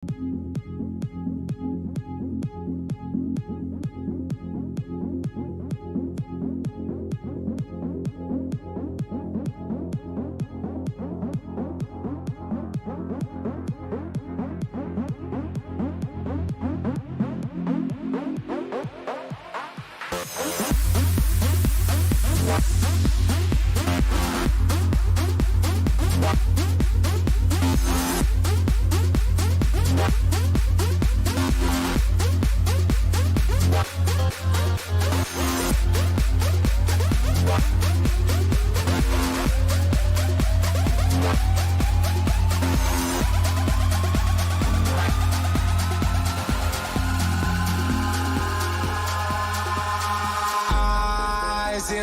In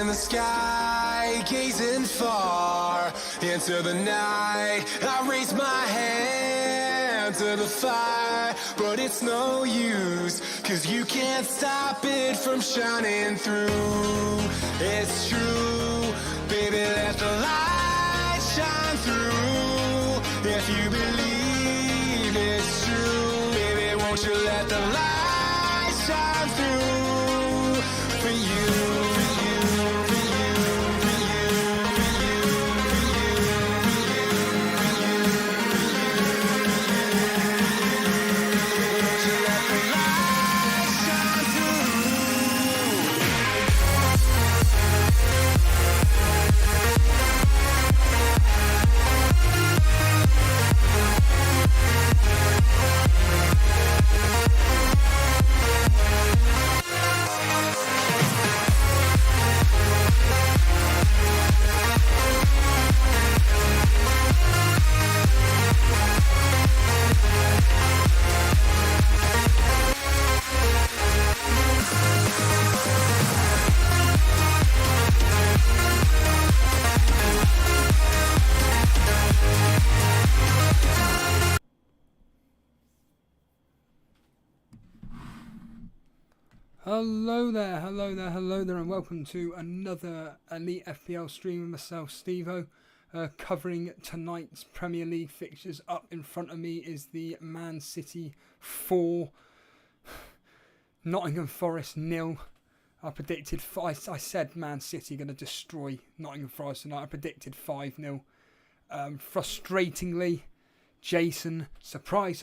the sky, gazing far into the night, I raise my hand to the fire, but it's no use, 'cause you can't stop it from shining through. It's true, baby, let the light shine through. If you believe it's true, baby, won't you let the light shine through for you. Hello there, and welcome to another Elite FPL stream with myself, Stevo, covering tonight's Premier League fixtures. Up in front of me is the Man City 4, Nottingham Forest 0. I predicted, I said Man City going to destroy Nottingham Forest tonight. I predicted 5-0. Frustratingly, Jason, surprise,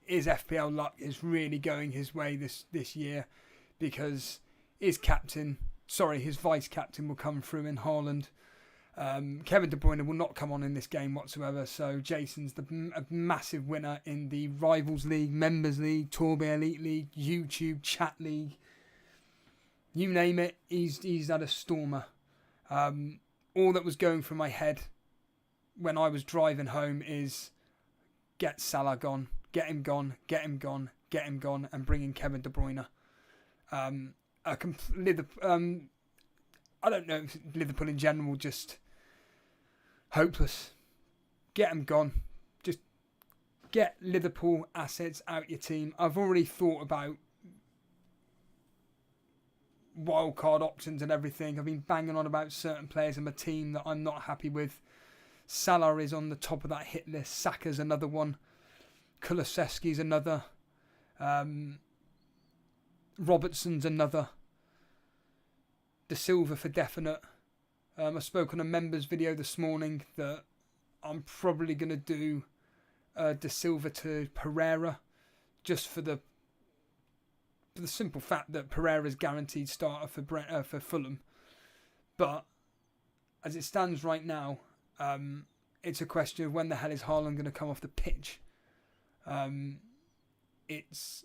his FPL luck is really going his way this year, because his vice captain will come through in HAALAND. Kevin De Bruyne will not come on in this game whatsoever, so Jason's a massive winner in the Rivals League, Members League, Torbay Elite League, YouTube, Chat League. You name it, he's had a stormer. All that was going through my head when I was driving home is get Salah gone. Get him gone, and bring in Kevin De Bruyne. I don't know if Liverpool in general, just hopeless. Get him gone. Just get Liverpool assets out your team. I've already thought about wildcard options and everything. I've been banging on about certain players in my team that I'm not happy with. Salah is on the top of that hit list. Saka's another one. Kulusevski's another. Robertson's another. De Silva for definite. I spoke on a members video this morning that I'm probably going to do De Silva to Pereira, just for the simple fact that Pereira's guaranteed starter for Fulham. But as it stands right now, it's a question of when the hell is Haaland going to come off the pitch. It's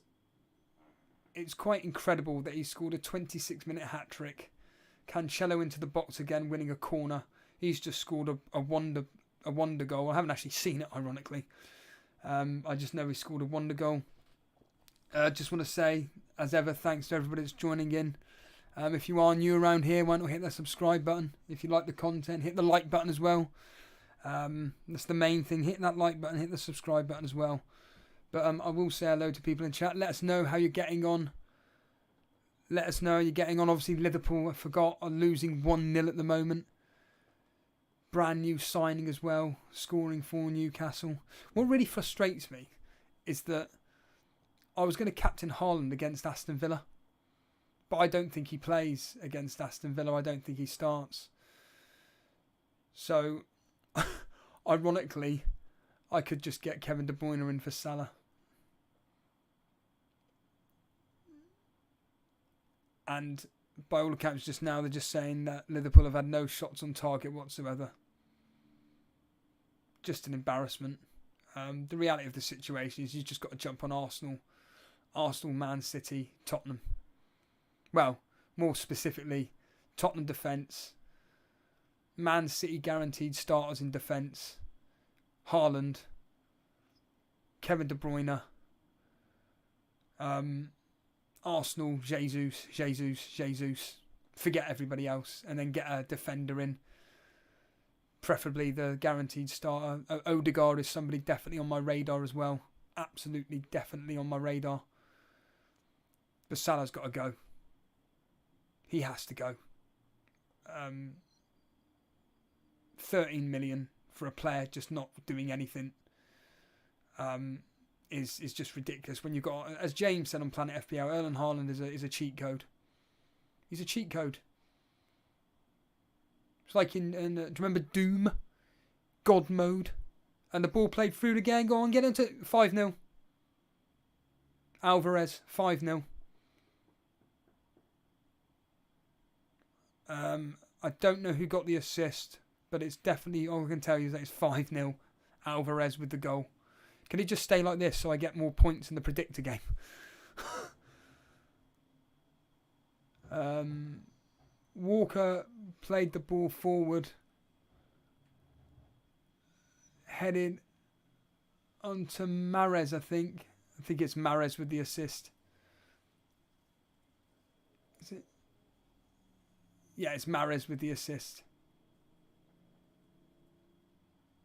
quite incredible that he scored a 26-minute hat-trick. Cancelo into the box again, winning a corner. He's just scored a wonder goal. I haven't actually seen it, ironically. I just know he scored a wonder goal. Just want to say, as ever, thanks to everybody that's joining in. If you are new around here, why not hit that subscribe button? If you like the content, hit the like button as well. That's the main thing. Hit that like button, hit the subscribe button as well. But I will say hello to people in chat. Let us know how you're getting on. Let us know how you're getting on. Obviously, Liverpool, I forgot, are losing 1-0 at the moment. brand new signing as well, scoring for Newcastle. What really frustrates me is that I was going to captain Haaland against Aston Villa, but I don't think he plays against Aston Villa. I don't think he starts. So, ironically, I could just get Kevin De Bruyne in for Salah. And by all accounts just now, they're just saying that Liverpool have had no shots on target whatsoever. Just an embarrassment. The reality of the situation is you've just got to jump on Arsenal, Man City, Tottenham. Well, more specifically, Tottenham defence, Man City guaranteed starters in defence, Haaland, Kevin De Bruyne, Arsenal, Jesus. Forget everybody else, and then get a defender in. Preferably the guaranteed starter. Odegaard is somebody definitely on my radar as well. Absolutely, definitely on my radar. But Salah's got to go. He has to go. 13 million for a player just not doing anything is just ridiculous. When you've got, as James said on Planet FPL, Erling Haaland is a cheat code. He's a cheat code. It's like in do you remember Doom? God mode. And the ball played through the gang. Go on, get into 5-0. Alvarez, 5-0. I don't know who got the assist, but it's definitely, all I can tell you is that it's 5-0. Alvarez with the goal. Can he just stay like this so I get more points in the predictor game? Walker played the ball forward, headed onto Mahrez, I think. I think it's Mahrez with the assist. Is it? Yeah, it's Mahrez with the assist.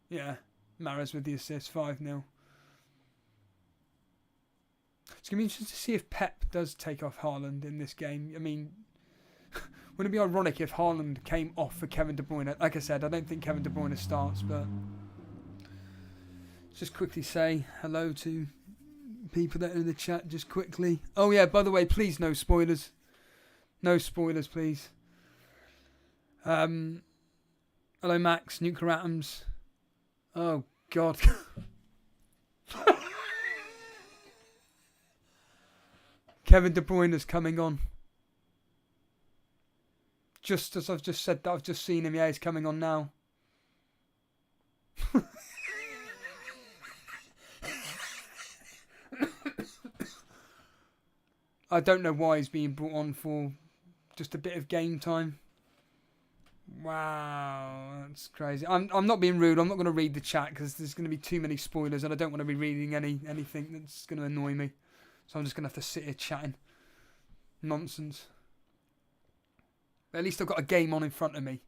Yeah, Mahrez with the assist, 5-0. It's going to be interesting to see if Pep does take off Haaland in this game. I mean, wouldn't it be ironic if Haaland came off for Kevin De Bruyne? Like I said, I don't think Kevin De Bruyne starts, but just quickly say hello to people that are in the chat just quickly. Oh yeah, by the way, please no spoilers. No spoilers, please. Hello Max, Nuclear Atoms. Oh God. Kevin De Bruyne is coming on. Just as I've just said that, I've just seen him. Yeah, he's coming on now. I don't know why he's being brought on for just a bit of game time. Wow, that's crazy. I'm not being rude. I'm not going to read the chat because there's going to be too many spoilers and I don't want to be reading anything that's going to annoy me. So I'm just going to have to sit here chatting nonsense. But at least I've got a game on in front of me.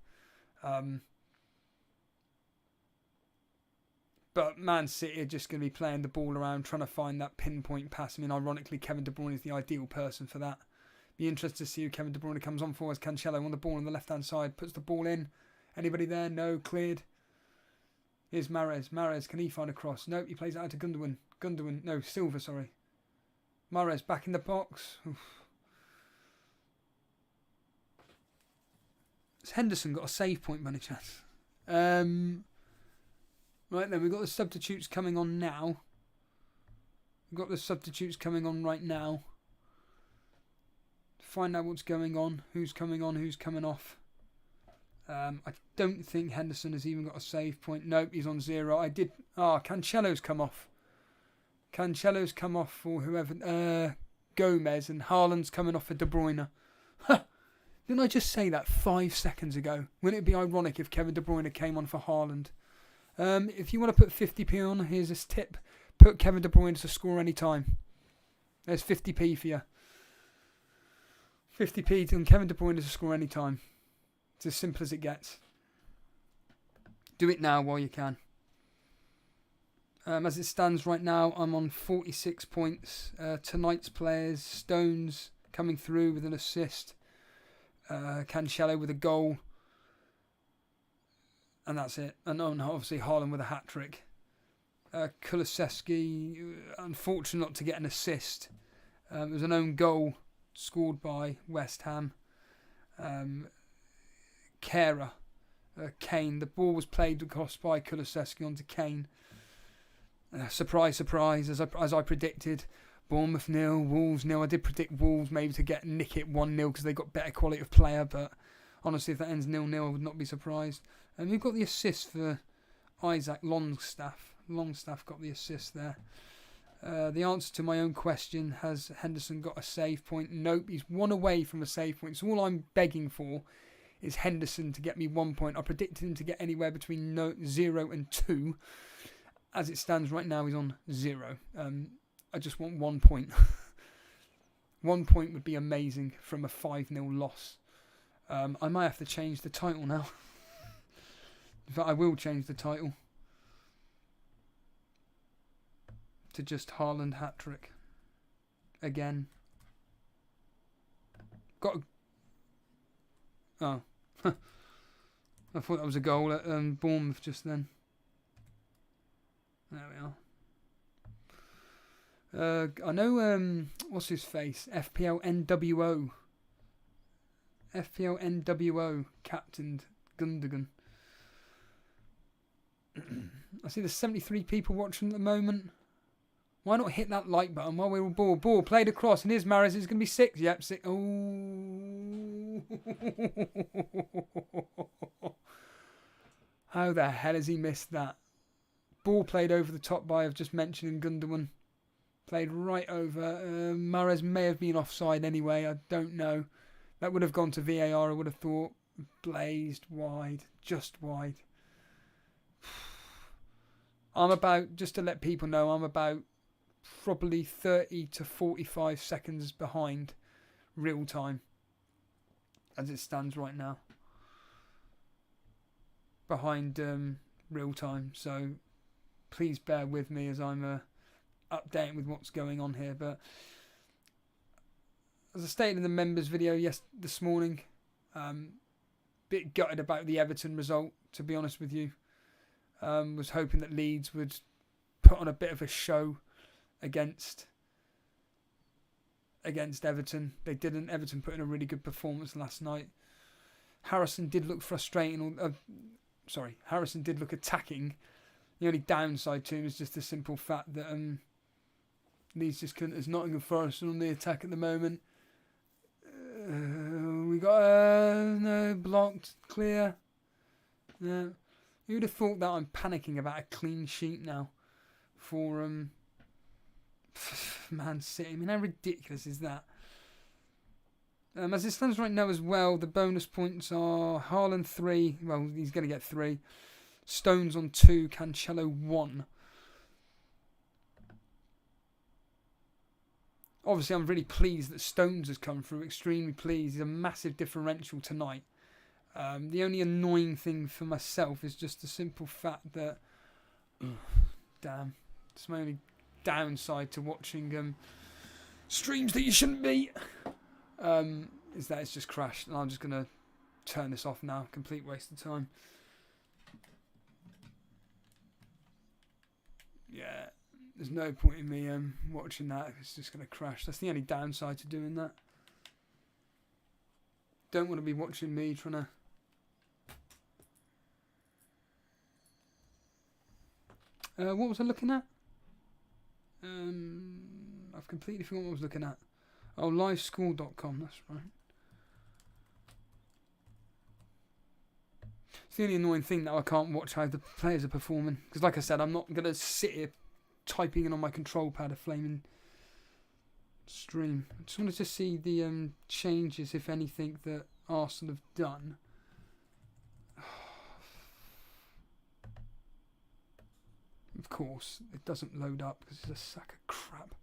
But Man City are just going to be playing the ball around, trying to find that pinpoint pass. I mean, ironically, Kevin De Bruyne is the ideal person for that. Be interested to see who Kevin De Bruyne comes on for as Cancelo on the ball on the left-hand side. Puts the ball in. Anybody there? No. Cleared. Here's Mahrez. Mahrez, can he find a cross? Nope, he plays it out to Gundogan. No, Silva, sorry. Mahrez back in the box. Oof. Has Henderson got a save point by any chance? Right then, we've got the substitutes coming on now. We've got the substitutes coming on right now. Find out what's going on. Who's coming on, who's coming off. I don't think Henderson has even got a save point. Nope, he's on 0. Cancelo's come off. Cancelo's come off for whoever. Gomez, and Haaland's coming off for De Bruyne. Didn't I just say that 5 seconds ago? Wouldn't it be ironic if Kevin De Bruyne came on for Haaland? If you want to put 50p on, here's this tip. Put Kevin De Bruyne to score any time. There's 50p for you. 50p on Kevin De Bruyne to score any time. It's as simple as it gets. Do it now while you can. As it stands right now, I'm on 46 points. Tonight's players, Stones coming through with an assist. Cancelo with a goal. And that's it. And obviously Haaland with a hat-trick. Kulusevski, unfortunate not to get an assist. It was an own goal scored by West Ham. Kane. The ball was played across by Kulusevski onto Kane. Surprise, surprise, as I predicted. Bournemouth 0, Wolves 0. I did predict Wolves maybe to nick it 1-0 because they got better quality of player, but honestly, if that ends 0-0, I would not be surprised. And we've got the assist for Isaac Longstaff. Longstaff got the assist there. The answer to my own question, has Henderson got a save point? Nope, he's 1 away from a save point. So all I'm begging for is Henderson to get me 1 point. I predicted him to get anywhere between 0 and 2. As it stands right now, he's on 0. I just want 1 point. 1 point would be amazing from a 5-0 loss. I might have to change the title now. In fact, I will change the title to just Haaland hat-trick. Again. Oh. I thought that was a goal at Bournemouth just then. There we are. I know, what's his face? FPL NWO. FPL NWO captained Gundogan. I see there's 73 people watching at the moment. Why not hit that like button while we're all ball played across, and here's Mahrez. It's going to be 6. Yep, 6. Oh. How the hell has he missed that? Ball played over the top by, I've just mentioned, Gundogan. Played right over. Mahrez may have been offside anyway. I don't know. That would have gone to VAR, I would have thought. Blazed wide. Just wide. I'm about, just to let people know, I'm about probably 30 to 45 seconds behind real time as it stands right now. Behind real time. So please bear with me as I'm updating with what's going on here. But as I stated in the members video this morning, bit gutted about the Everton result, to be honest with you. Was hoping that Leeds would put on a bit of a show against Everton. They didn't. Everton put in a really good performance last night. Harrison did look frustrating. Harrison did look attacking. The only downside to him is just the simple fact that Leeds just couldn't. There's Nottingham Forest on the attack at the moment. We got no blocked, clear. Yeah. Who'd have thought that I'm panicking about a clean sheet now for Man City? I mean, how ridiculous is that? As it stands right now as well, the bonus points are Haaland 3. Well, he's going to get 3. Stones on 2. Cancelo 1. Obviously, I'm really pleased that Stones has come through. Extremely pleased. He's a massive differential tonight. The only annoying thing for myself is just the simple fact that... damn. It's my only downside to watching streams that you shouldn't be. Is that it's just crashed. And I'm just going to turn this off now. Complete waste of time. Yeah. There's no point in me watching that. It's just going to crash. That's the only downside to doing that. Don't want to be watching me trying to... what was I looking at? I've completely forgotten what I was looking at. Oh, livescore.com, that's right. It's the only annoying thing that I can't watch how the players are performing. Because like I said, I'm not going to sit here typing in on my control pad a flaming stream. I just wanted to see the changes, if anything, that Arsenal have done. Of course, it doesn't load up because it's a sack of crap.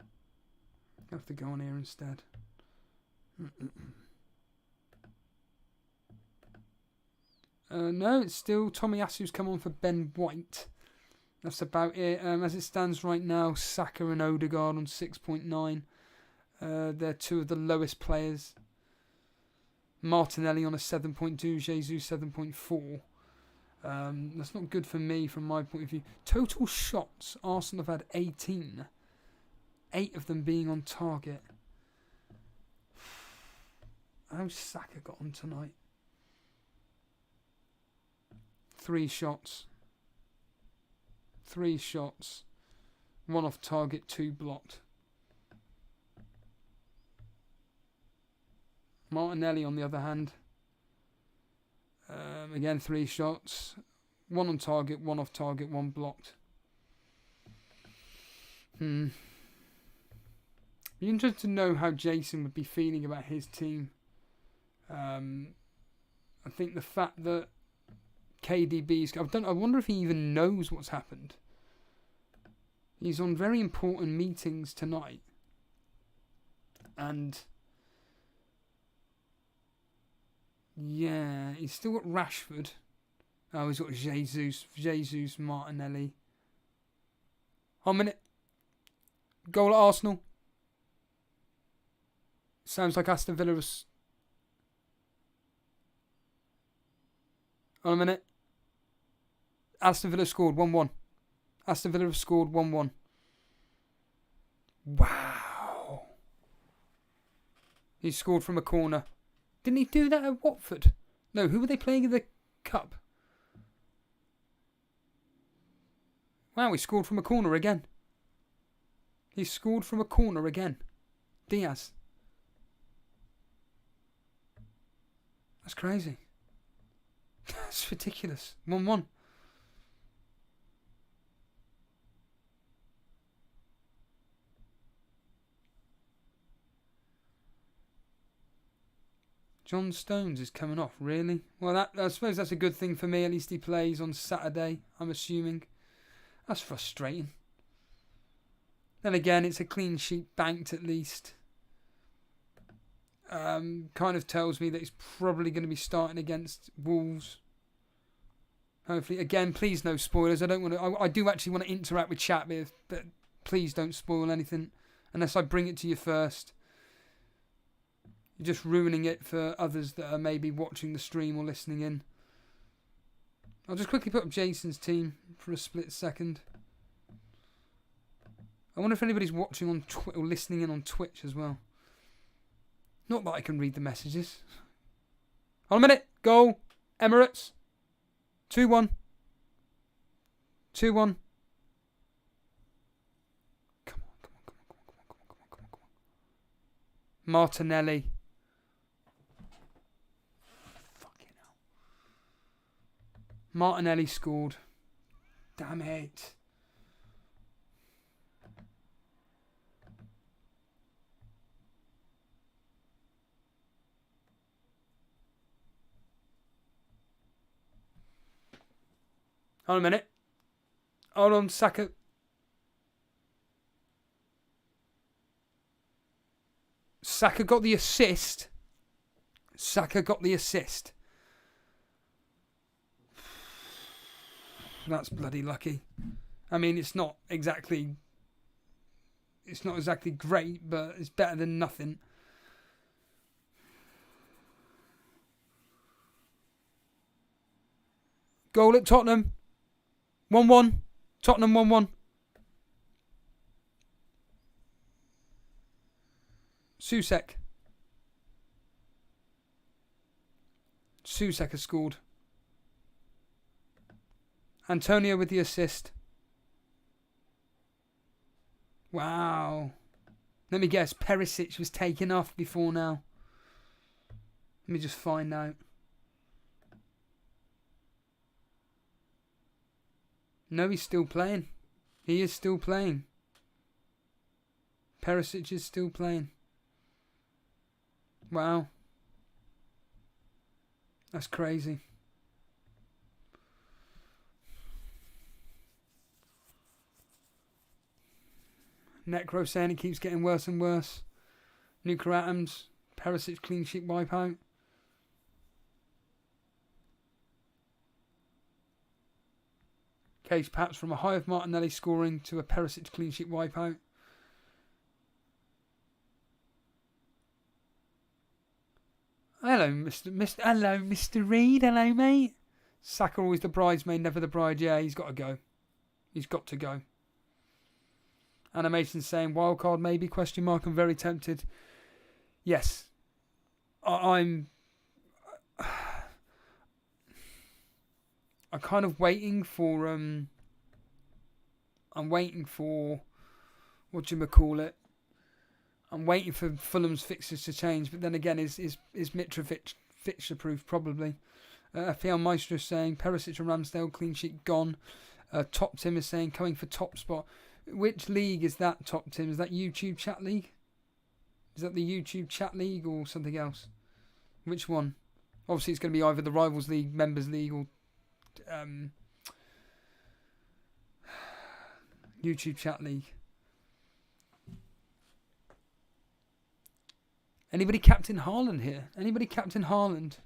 I have to go on here instead. No, it's still Tomiyasu's come on for Ben White. That's about it. As it stands right now, Saka and Odegaard on 6.9. They're two of the lowest players. Martinelli on a 7.2, Jesus 7.4. That's not good for me from my point of view. Total shots, Arsenal have had 18. 8 of them being on target. How's Saka got on tonight? 3 shots. 3 shots. 1 off target, 2 blocked. Martinelli, on the other hand, again 3 shots. 1 on target, 1 off target, 1 blocked. Be interested to know how Jason would be feeling about his team. I think the fact that KDB's... I wonder if he even knows what's happened. He's on very important meetings tonight. And... yeah, he's still got Rashford. Oh, he's got Jesus, Martinelli. 1 minute. Goal at Arsenal. Sounds like Aston Villa was... on a minute. Aston Villa scored 1-1. Aston Villa have scored 1-1. Wow. He scored from a corner. Didn't he do that at Watford? No, who were they playing in the Cup? Wow, he scored from a corner again. He scored from a corner again. Diaz. That's crazy. That's ridiculous. 1-1. John Stones is coming off, really? Well, I suppose that's a good thing for me. At least he plays on Saturday, I'm assuming. That's frustrating. Then again, it's a clean sheet banked at least. Kind of tells me that he's probably going to be starting against Wolves. Hopefully, again, please no spoilers. I don't want to. I do actually want to interact with chat, but please don't spoil anything unless I bring it to you first. You're just ruining it for others that are maybe watching the stream or listening in. I'll just quickly put up Jason's team for a split second. I wonder if anybody's watching on or listening in on Twitch as well. Not that I can read the messages. On a minute. Goal. Emirates. 2-1. 2-1. Come on. Martinelli. Fucking hell. Martinelli scored. Damn it. Hold on a minute. Hold on, Saka. Saka got the assist. That's bloody lucky. I mean, it's not exactly great, but it's better than nothing. Goal at Tottenham. 1-1. Tottenham 1-1. Susek has scored. Antonio with the assist. Wow. Let me guess. Perisic was taken off before now. Let me just find out. No, he's still playing. He is still playing. Perisic is still playing. Wow. That's crazy. Necro saying it keeps getting worse and worse. Nuclear atoms. Perisic clean sheet wipeout. Case perhaps from a high of Martinelli scoring to a Perisic clean sheet wipeout. Hello, Mr. Reed. Hello, mate. Saka always the bridesmaid, never the bride. Yeah, he's got to go. He's got to go. Animation saying wildcard maybe, question mark. I'm very tempted. Yes. I'm kind of waiting for whatchamacallit. I'm waiting for Fulham's fixtures to change, but then again, is Mitrovic fixture proof? Probably. FPL Maestro is saying Perisic and Ramsdale clean sheet gone. Top Tim is saying coming for top spot. Which league is that, Top Tim? Is that YouTube Chat League? Is that the YouTube Chat League or something else? Which one? Obviously, it's going to be either the Rivals League, Members League, or YouTube Chat League. Anybody captain Haaland here? Anybody captain Haaland?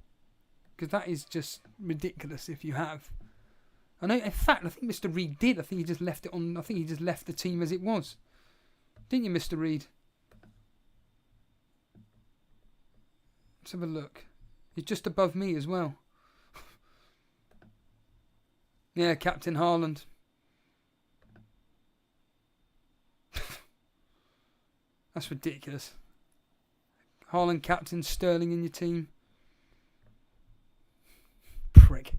Because that is just ridiculous if you have. I know, in fact, I think Mr. Reed did. I think he just left it on. I think he just left the team as it was. Didn't you, Mr. Reed? Let's have a look. He's just above me as well. Yeah, Captain Haaland. That's ridiculous. Haaland captain, Sterling in your team. Prick.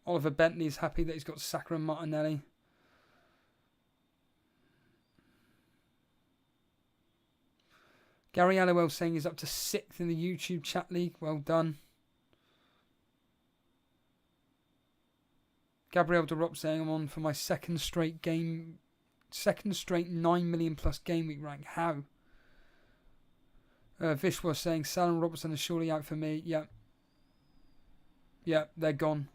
Oliver Bentley's happy that he's got Saka and Martinelli. Gary Allowell saying he's up to 6th in the YouTube chat league. Well done. Gabriel DeRop saying I'm on for my second straight 9 million plus game week rank. How? Vishwa saying Salah and Robertson are surely out for me. Yep. Yep, they're gone.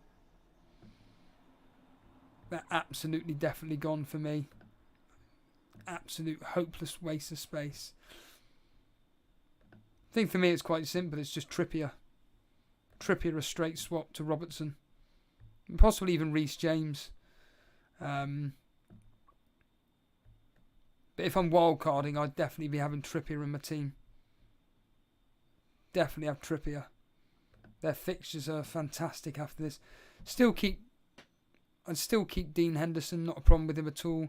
They're absolutely definitely gone for me. Absolute hopeless waste of space. I think for me it's quite simple. It's just Trippier. Trippier a straight swap to Robertson. And possibly even Reece James. But if I'm wildcarding, I'd definitely be having Trippier in my team. Definitely have Trippier. Their fixtures are fantastic after this. I'd still keep Dean Henderson, not a problem with him at all.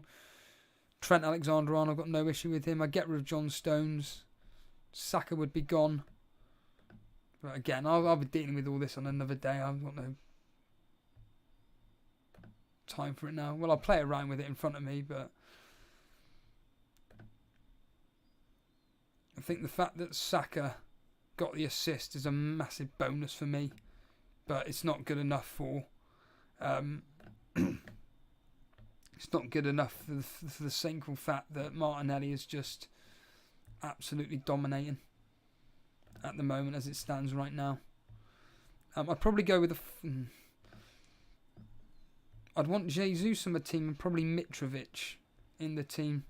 Trent Alexander-Arnold, I've got no issue with him. I'd get rid of John Stones. Saka would be gone. But again, I'll be dealing with all this on another day. I've got no time for it now. Well, I'll play around with it in front of me, but I think the fact that Saka got the assist is a massive bonus for me. But it's not good enough for... it's not good enough for the single fact that Martinelli is just absolutely dominating at the moment as it stands right now. I'd probably go with I'd want Jesus on the team and probably Mitrovic in the team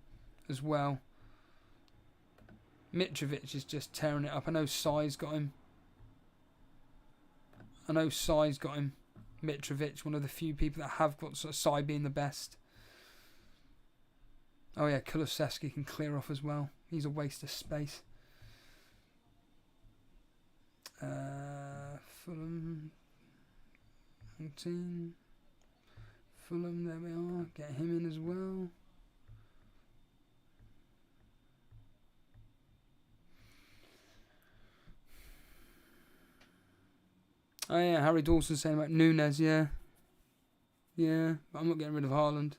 as well. Mitrovic is just tearing it up. I know Sai's got him. Mitrovic, one of the few people that have got sort of Sai being the best. Oh yeah, Kulusevski can clear off as well. He's a waste of space. Fulham. Fulham, there we are. Get him in as well. Oh yeah, Harry Dawson saying about Nunes, yeah. Yeah, but I'm not getting rid of Haaland.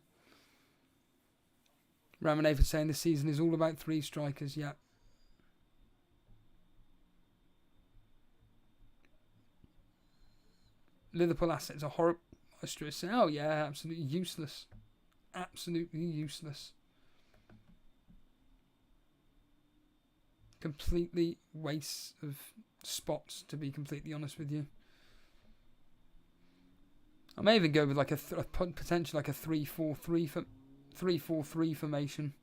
Ramanathan saying this season is all about 3 strikers, yeah. Liverpool assets are horrible. Oh yeah, absolutely useless. Absolutely useless. Completely waste of spots, to be completely honest with you. I may even go with like a potential like a 3-4-3 3-4-3 formation.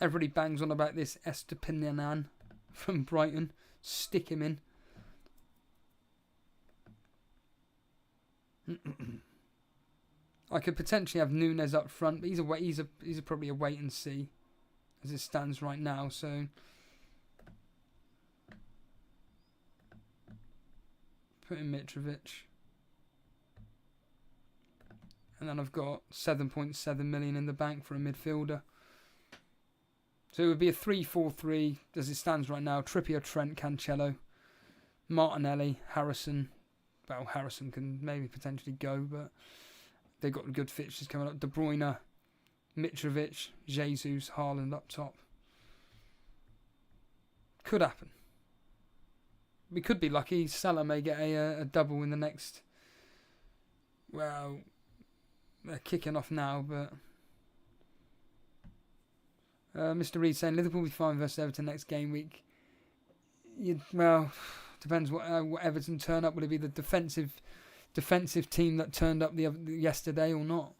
Everybody bangs on about this Estepinian from Brighton. Stick him in. I could potentially have Nunes up front, but he's probably a wait and see as it stands right now. So put in Mitrovic, and then I've got 7.7 million in the bank for a midfielder. So it would be a 3-4-3 as it stands right now. Trippier, Trent, Cancelo, Martinelli, Harrison. Well, Harrison can maybe potentially go, but they've got good fixtures coming up. De Bruyne, Mitrovic, Jesus, Haaland up top. Could happen. We could be lucky. Salah may get a double in the next... Well, they're kicking off now, but... Mr. Reed saying Liverpool will be fine versus Everton next game week. Well, depends what Everton turn up. Will it be the defensive team that turned up yesterday or not?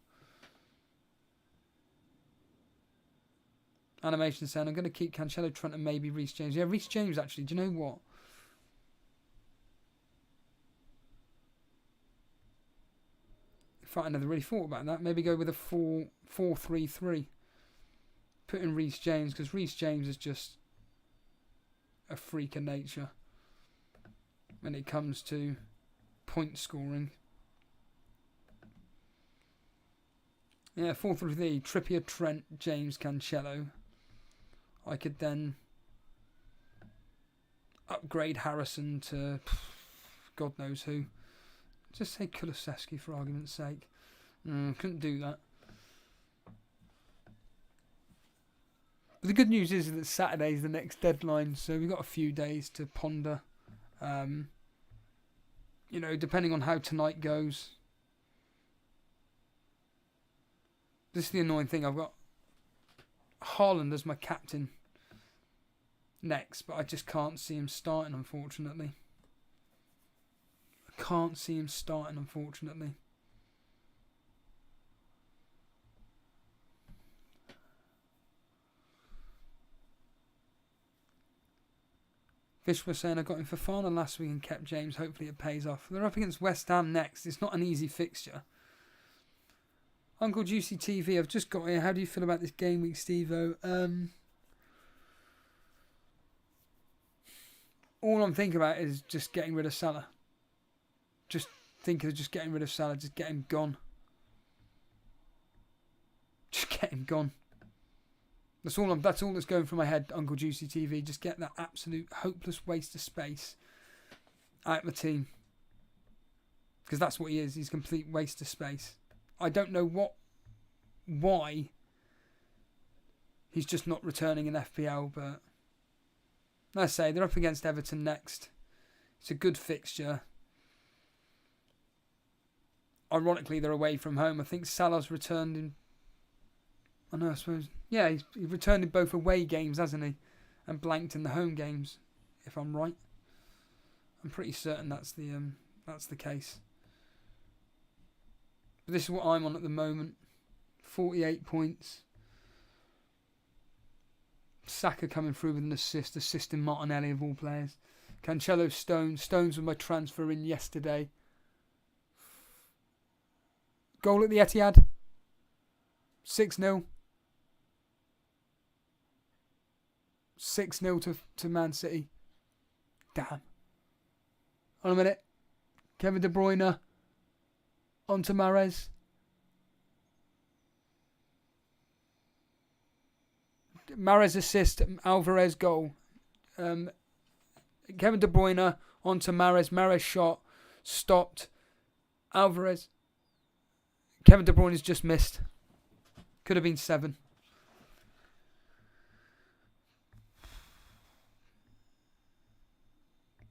Animation saying I'm going to keep Cancelo, Trent, and maybe Reece James. Yeah, Reece James actually. Do you know what? In fact, I never really thought about that. Maybe go with a 4-3-3. Put in Reece James, because Reece James is just a freak of nature when it comes to point scoring. Yeah, 4-3-3, Trippier, Trent, James, Cancelo. I could then upgrade Harrison to God knows who. Just say Kulusevski for argument's sake. Couldn't do that. But the good news is that Saturday is the next deadline, so we've got a few days to ponder. Depending on how tonight goes. This is the annoying thing. I've got HAALAND as my captain next, but I just can't see him starting, unfortunately. I can't see him starting, unfortunately. Fish was saying I got him for Fana last week and kept James. Hopefully it pays off. They're up against West Ham next. It's not an easy fixture. Uncle Juicy TV, I've just got here. How do you feel about this game week, Steve-O? All I'm thinking about is just getting rid of Salah. Just think of just getting rid of Salah. Just get him gone. Just get him gone. That's all that's going through my head, Uncle Juicy TV. Just get that absolute hopeless waste of space out of the team. Because that's what he is. He's a complete waste of space. I don't know why he's just not returning in FPL, but let's say they're up against Everton next. It's a good fixture. Ironically, they're away from home. I think Salah's returned in... I suppose. Yeah, he's returned in both away games, hasn't he? And blanked in the home games, if I'm right. I'm pretty certain that's the case. But this is what I'm on at the moment. 48 points. Saka coming through with an assisting Martinelli of all players. Cancelo, Stones with my transfer in yesterday. Goal at the Etihad. 6-0. 6-0 to Man City. Damn. On a minute. Kevin De Bruyne. On to Mahrez. Mahrez assist. Alvarez goal. Kevin De Bruyne. On to Mahrez. Mahrez shot. Stopped. Alvarez. Kevin De Bruyne has just missed. Could have been 7.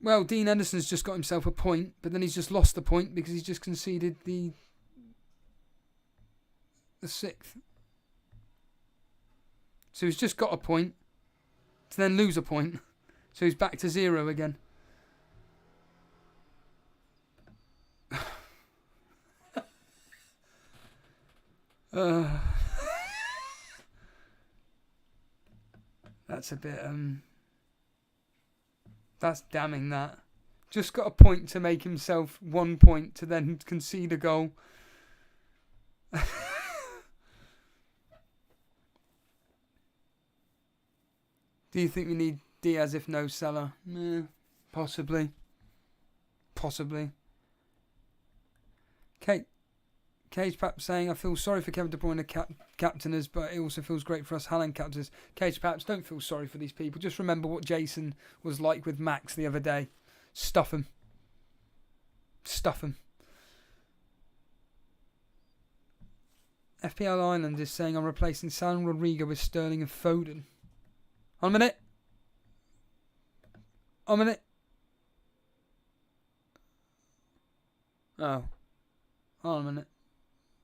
Well, Dean Henderson's just got himself a point, but then he's just lost the point because he's just conceded the 6th. So he's just got a point to then lose a point. So he's back to 0 again. That's a bit That's damning, that. Just got a point to make himself 1 point to then concede a goal. Do you think we need Diaz if no Salah? Possibly. Possibly. Cage Pap saying, I feel sorry for Kevin De Bruyne captainers, but it also feels great for us Haaland captainers. Cage Paps, don't feel sorry for these people. Just remember what Jason was like with Max the other day. Stuff him. Stuff him. FPL Island is saying, I'm replacing Salah and Rodrigo with Sterling and Foden. On a minute. On a minute. Oh. On a minute.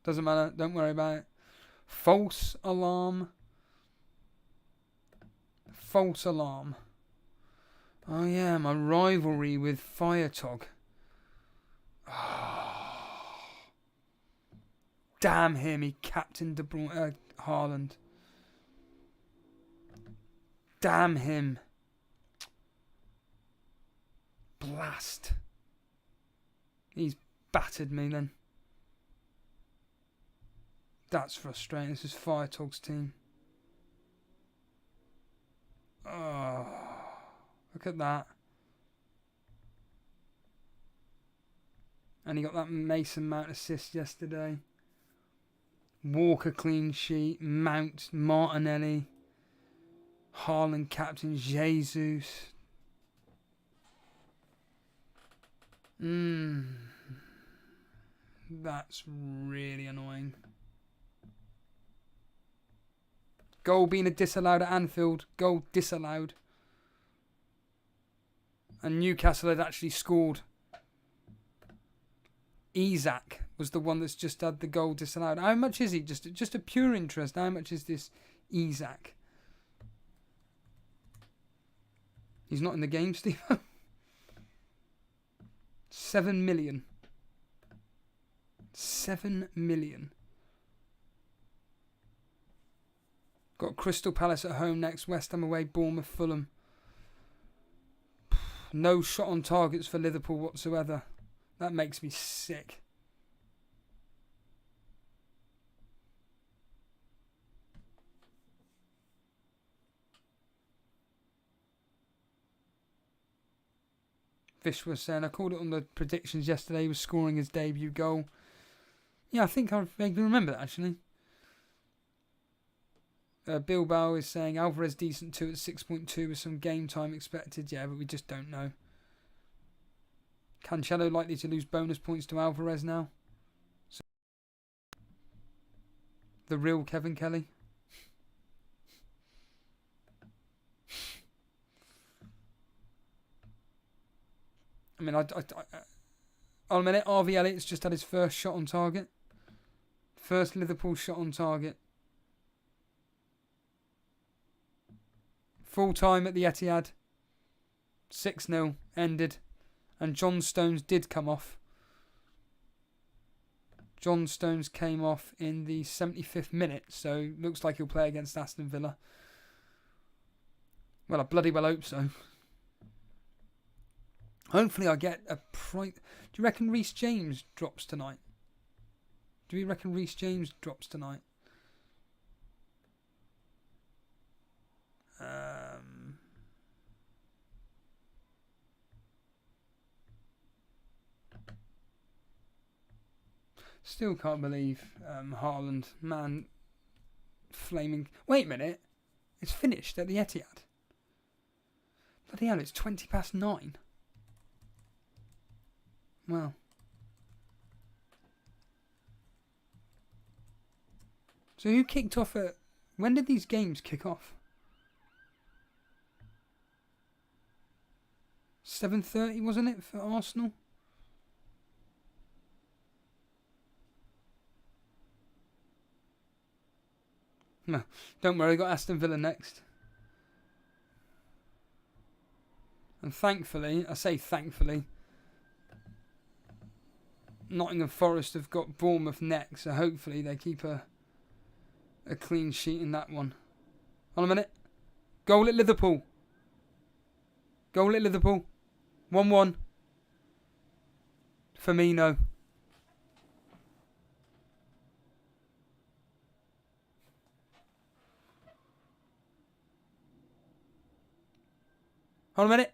Doesn't matter. Don't worry about it. False alarm. False alarm. Oh yeah, my rivalry with Firetog. Oh. Damn him, he captained De Bruyne, Haaland. Damn him. Blast. He's battered me then. That's frustrating. This is Firetog's team. Oh, look at that. And he got that Mason Mount assist yesterday. Walker clean sheet. Mount, Martinelli. Haaland captain, Jesus. That's really annoying. Goal being a disallowed at Anfield. Goal disallowed. And Newcastle had actually scored. Isak was the one that's just had the goal disallowed. How much is he? Just a pure interest. How much is this Isak? He's not in the game, Steve. 7 million. 7 million. Got Crystal Palace at home next. West Ham away. Bournemouth, Fulham. No shot on targets for Liverpool whatsoever. That makes me sick. Fish was saying, I called it on the predictions yesterday. He was scoring his debut goal. Yeah, I think I vaguely remember that actually. Bilbao is saying Alvarez decent too at 6.2 with some game time expected. Yeah, but we just don't know. Cancelo likely to lose bonus points to Alvarez now. So, the real Kevin Kelly. I mean, on a minute, RV Elliott's just had his first shot on target. First Liverpool shot on target. Full time at the Etihad. 6-0 ended. And John Stones did come off. John Stones came off in the 75th minute. So looks like he'll play against Aston Villa. Well, I bloody well hope so. Hopefully I get a price. Do you reckon Reece James drops tonight? Do we reckon Reece James drops tonight? Still can't believe Haaland, man, flaming. Wait a minute, it's finished at the Etihad. Bloody hell, it's 9:20. Well. So who kicked off at... When did these games kick off? 7:30, wasn't it, for Arsenal? No, don't worry, got Aston Villa next. And thankfully, I say thankfully, Nottingham Forest have got Bournemouth next, so hopefully they keep a clean sheet in that one. On a minute. Goal at Liverpool. Goal at Liverpool. 1-1. Firmino. Hold on a minute.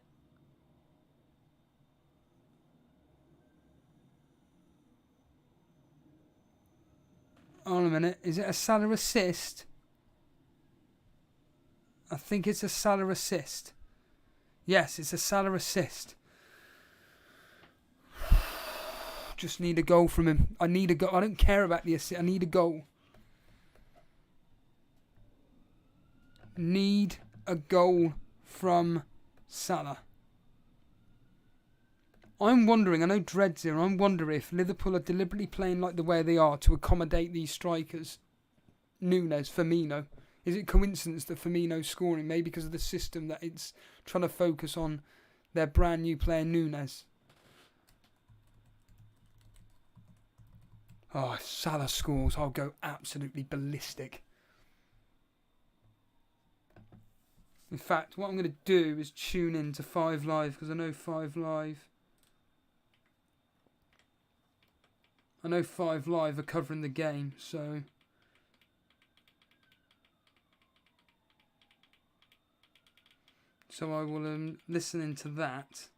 Hold on a minute. Is it a Salah assist? I think it's a Salah assist. Yes, it's a Salah assist. Just need a goal from him. I need a goal. I don't care about the assist. I need a goal. Need a goal from Salah. I'm wondering, I know Dread's here, I'm wondering if Liverpool are deliberately playing like the way they are to accommodate these strikers. Núñez, Firmino. Is it coincidence that Firmino's scoring? Maybe because of the system that it's trying to focus on their brand new player Núñez. Oh, if Salah scores, I'll go absolutely ballistic. In fact, what I'm going to do is tune in to 5 Live, because I know 5 Live are covering the game, so I will listen into that,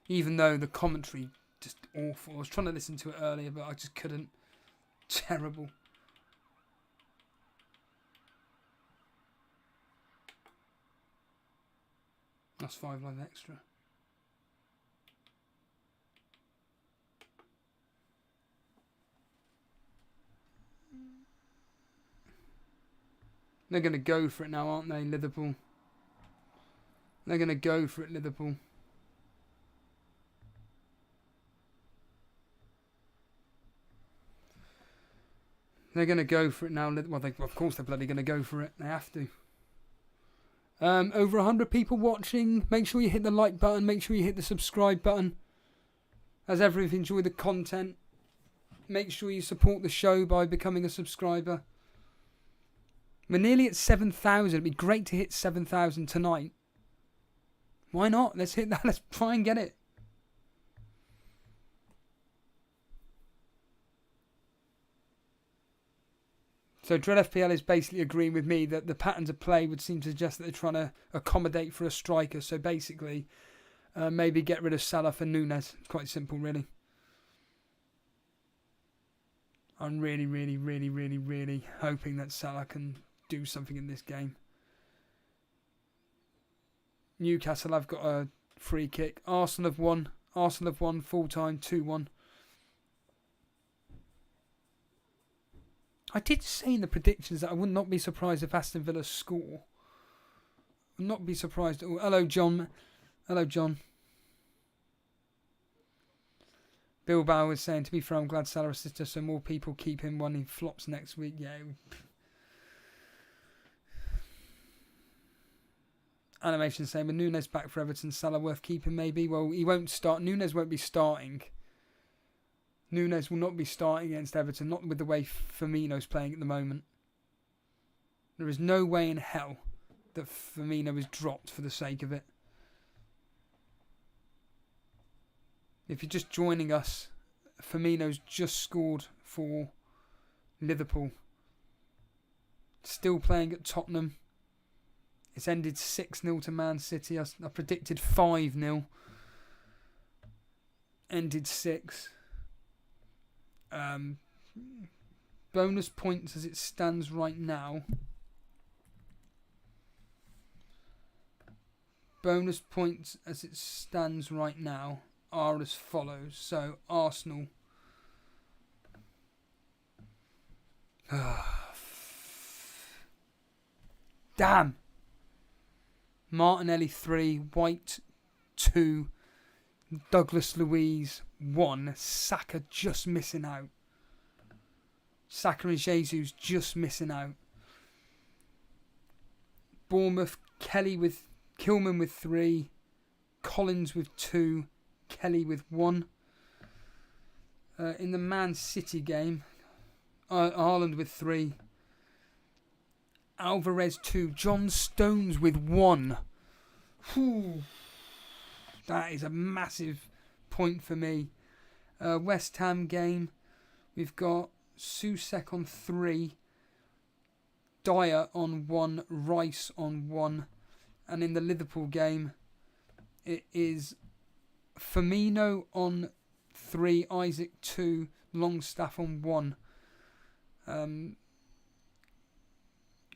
even though the commentary just awful. I was trying to listen to it earlier, but I just couldn't. Terrible. That's 5 Live extra. They're going to go for it now, aren't they, Liverpool? They're going to go for it, Liverpool. They're going to go for it now. Well, of course they're bloody going to go for it. They have to. Over 100 people watching. Make sure you hit the like button. Make sure you hit the subscribe button. As ever, if you enjoy the content, make sure you support the show by becoming a subscriber. We're nearly at 7,000. It'd be great to hit 7,000 tonight. Why not? Let's hit that. Let's try and get it. So Dread FPL is basically agreeing with me that the patterns of play would seem to suggest that they're trying to accommodate for a striker. So basically, maybe get rid of Salah for Núñez. Quite simple, really. I'm really, really, really, really, really hoping that Salah can do something in this game. Newcastle have got a free kick. Arsenal have won. Arsenal have won full time 2-1. I did say in the predictions that I would not be surprised if Aston Villa score. Would not be surprised at all. Hello, John. Hello, John. Bilbao was saying, to be fair, I'm glad Salah assisted so more people keep him when he flops next week. Yeah. Animation saying, with Núñez back for Everton, Salah worth keeping maybe? Well, he won't start. Núñez won't be starting. Núñez will not be starting against Everton, not with the way Firmino's playing at the moment. There is no way in hell that Firmino is dropped for the sake of it. If you're just joining us, Firmino's just scored for Liverpool. Still playing at Tottenham. It's ended 6-0 to Man City. I predicted 5-0. Ended 6. Bonus points as it stands right now. Bonus points as it stands right now are as follows. So Arsenal. Damn. Martinelli 3, White 2, Douglas Luiz 1, Saka just missing out. Saka and Jesus just missing out. Bournemouth, Kilman with 3, Collins with 2, Kelly with 1. In the Man City game, HAALAND with 3, Alvarez 2, John Stones with 1. Whew. that is a massive point for me. West Ham game, we've got Susek on 3, Dyer on 1, Rice on 1, and in the Liverpool game, it is Firmino on 3, Isaac 2, Longstaff on 1.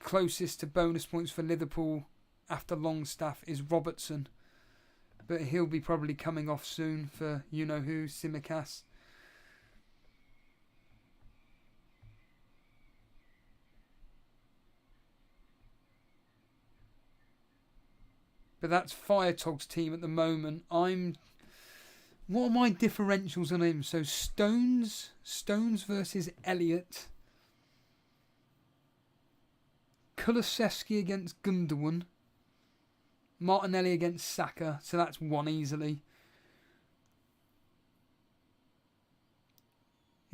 Closest to bonus points for Liverpool after Longstaff is Robertson, but he'll be probably coming off soon for you-know-who, Simicast. But that's Firetog's team at the moment. What are my differentials on him? So Stones versus Elliott. Kulusevski against Gundogan. Martinelli against Saka. So that's 1 easily.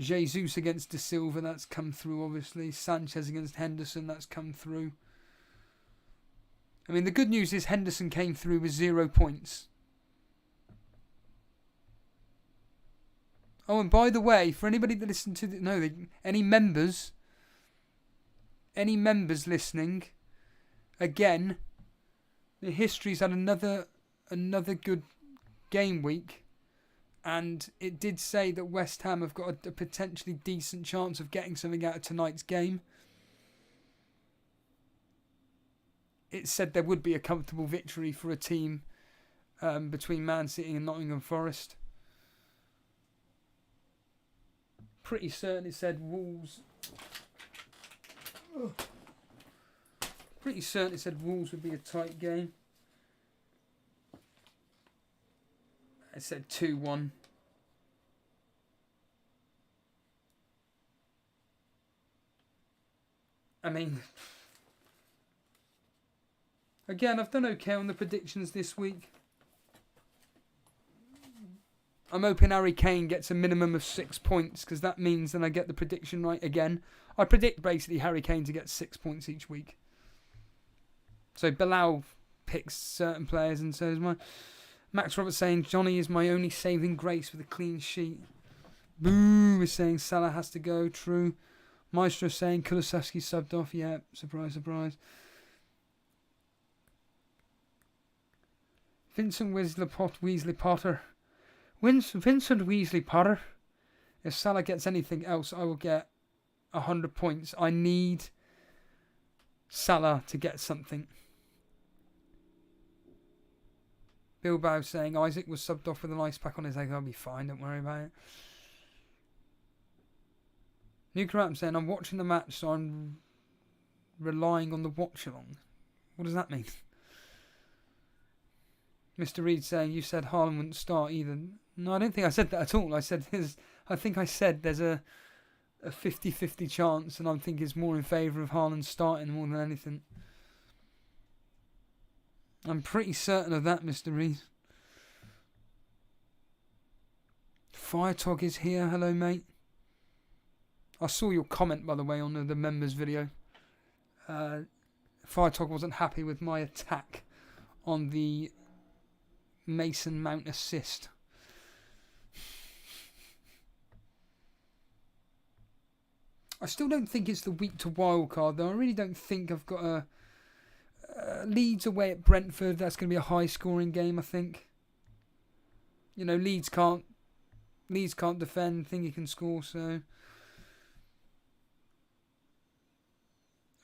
Jesus against De Silva. That's come through, obviously. Sanchez against Henderson. That's come through. I mean, the good news is Henderson came through with 0 points. Oh, and by the way, for anybody that listened to any members listening, again, the History's had another good game week, and it did say that West Ham have got a potentially decent chance of getting something out of tonight's game. It said there would be a comfortable victory for a team between Man City and Nottingham Forest. Pretty certain it said Wolves. Pretty certain it said Wolves would be a tight game. It said 2-1. I mean, again, I've done okay on the predictions this week. I'm hoping Harry Kane gets a minimum of 6 points, because that means then I get the prediction right again. I predict basically Harry Kane to get 6 points each week. So Bilal picks certain players, and so is mine. Max Roberts saying Johnny is my only saving grace with a clean sheet. Boo is saying Salah has to go. True. Maestro saying Kulusevski subbed off. Yeah, surprise, surprise. Vincent Weasley Potter. Vincent Weasley Potter. If Salah gets anything else, I will get 100 points. I need Salah to get something. Bilbao saying Isaac was subbed off with an ice pack on his egg. I'll be fine, don't worry about it. Nuclear saying I'm watching the match, so I'm relying on the watch along. What does that mean? Mr. Reed saying you said Haaland wouldn't start either. No, I don't think I said that at all. I think I said there's a 50-50 chance, and I think it's more in favour of Haaland starting more than anything. I'm pretty certain of that, Mr. Reed. Firetog is here. Hello, mate. I saw your comment, by the way, on the members video. Firetog wasn't happy with my attack on the Mason Mount assist. I still don't think it's the week to wildcard, though. I really don't think I've got a Leeds away at Brentford. That's going to be a high-scoring game, I think. You know, Leeds can't defend. Think he can score, so.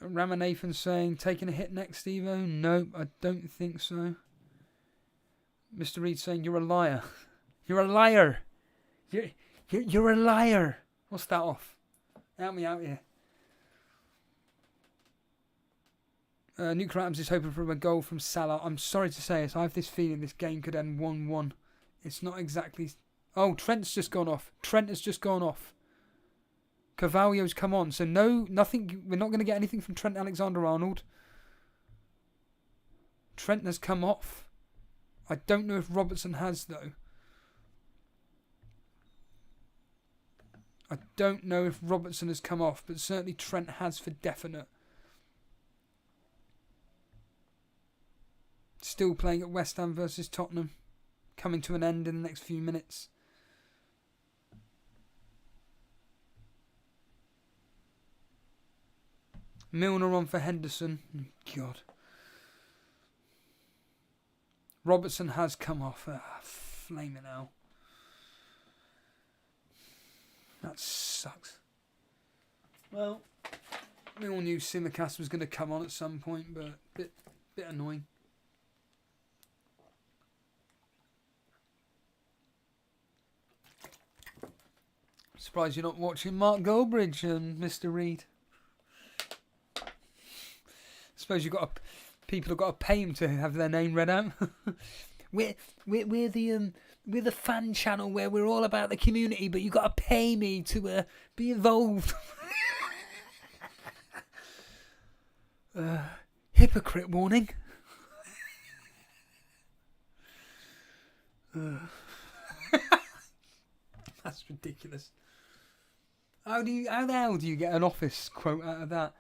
Ramanathan saying, taking a hit next, Evo? No, I don't think so. Mr. Reed saying, you're a liar. You're a liar. You're a liar. What's that off? Help me out here. Nuke Rams is hoping for a goal from Salah. I'm sorry to say it. I have this feeling this game could end 1-1. It's not exactly... Oh, Trent's just gone off. Trent has just gone off. Carvalho's come on. So nothing. We're not going to get anything from Trent Alexander-Arnold. Trent has come off. I don't know if Robertson has, though. I don't know if Robertson has come off, but certainly Trent has for definite. Still playing at West Ham versus Tottenham. coming to an end in the next few minutes. Milner on for Henderson. God. Robertson has come off. Flaming hell. That sucks. Well, we all knew Simicast was going to come on at some point, but bit annoying. Surprised you're not watching Mark Goldbridge and Mr. Reed. Suppose people have got to pay him to have their name read out. we're the fan channel where we're all about the community, but you got to pay me to be involved. Hypocrite warning. That's ridiculous. How the hell do you get an office quote out of that?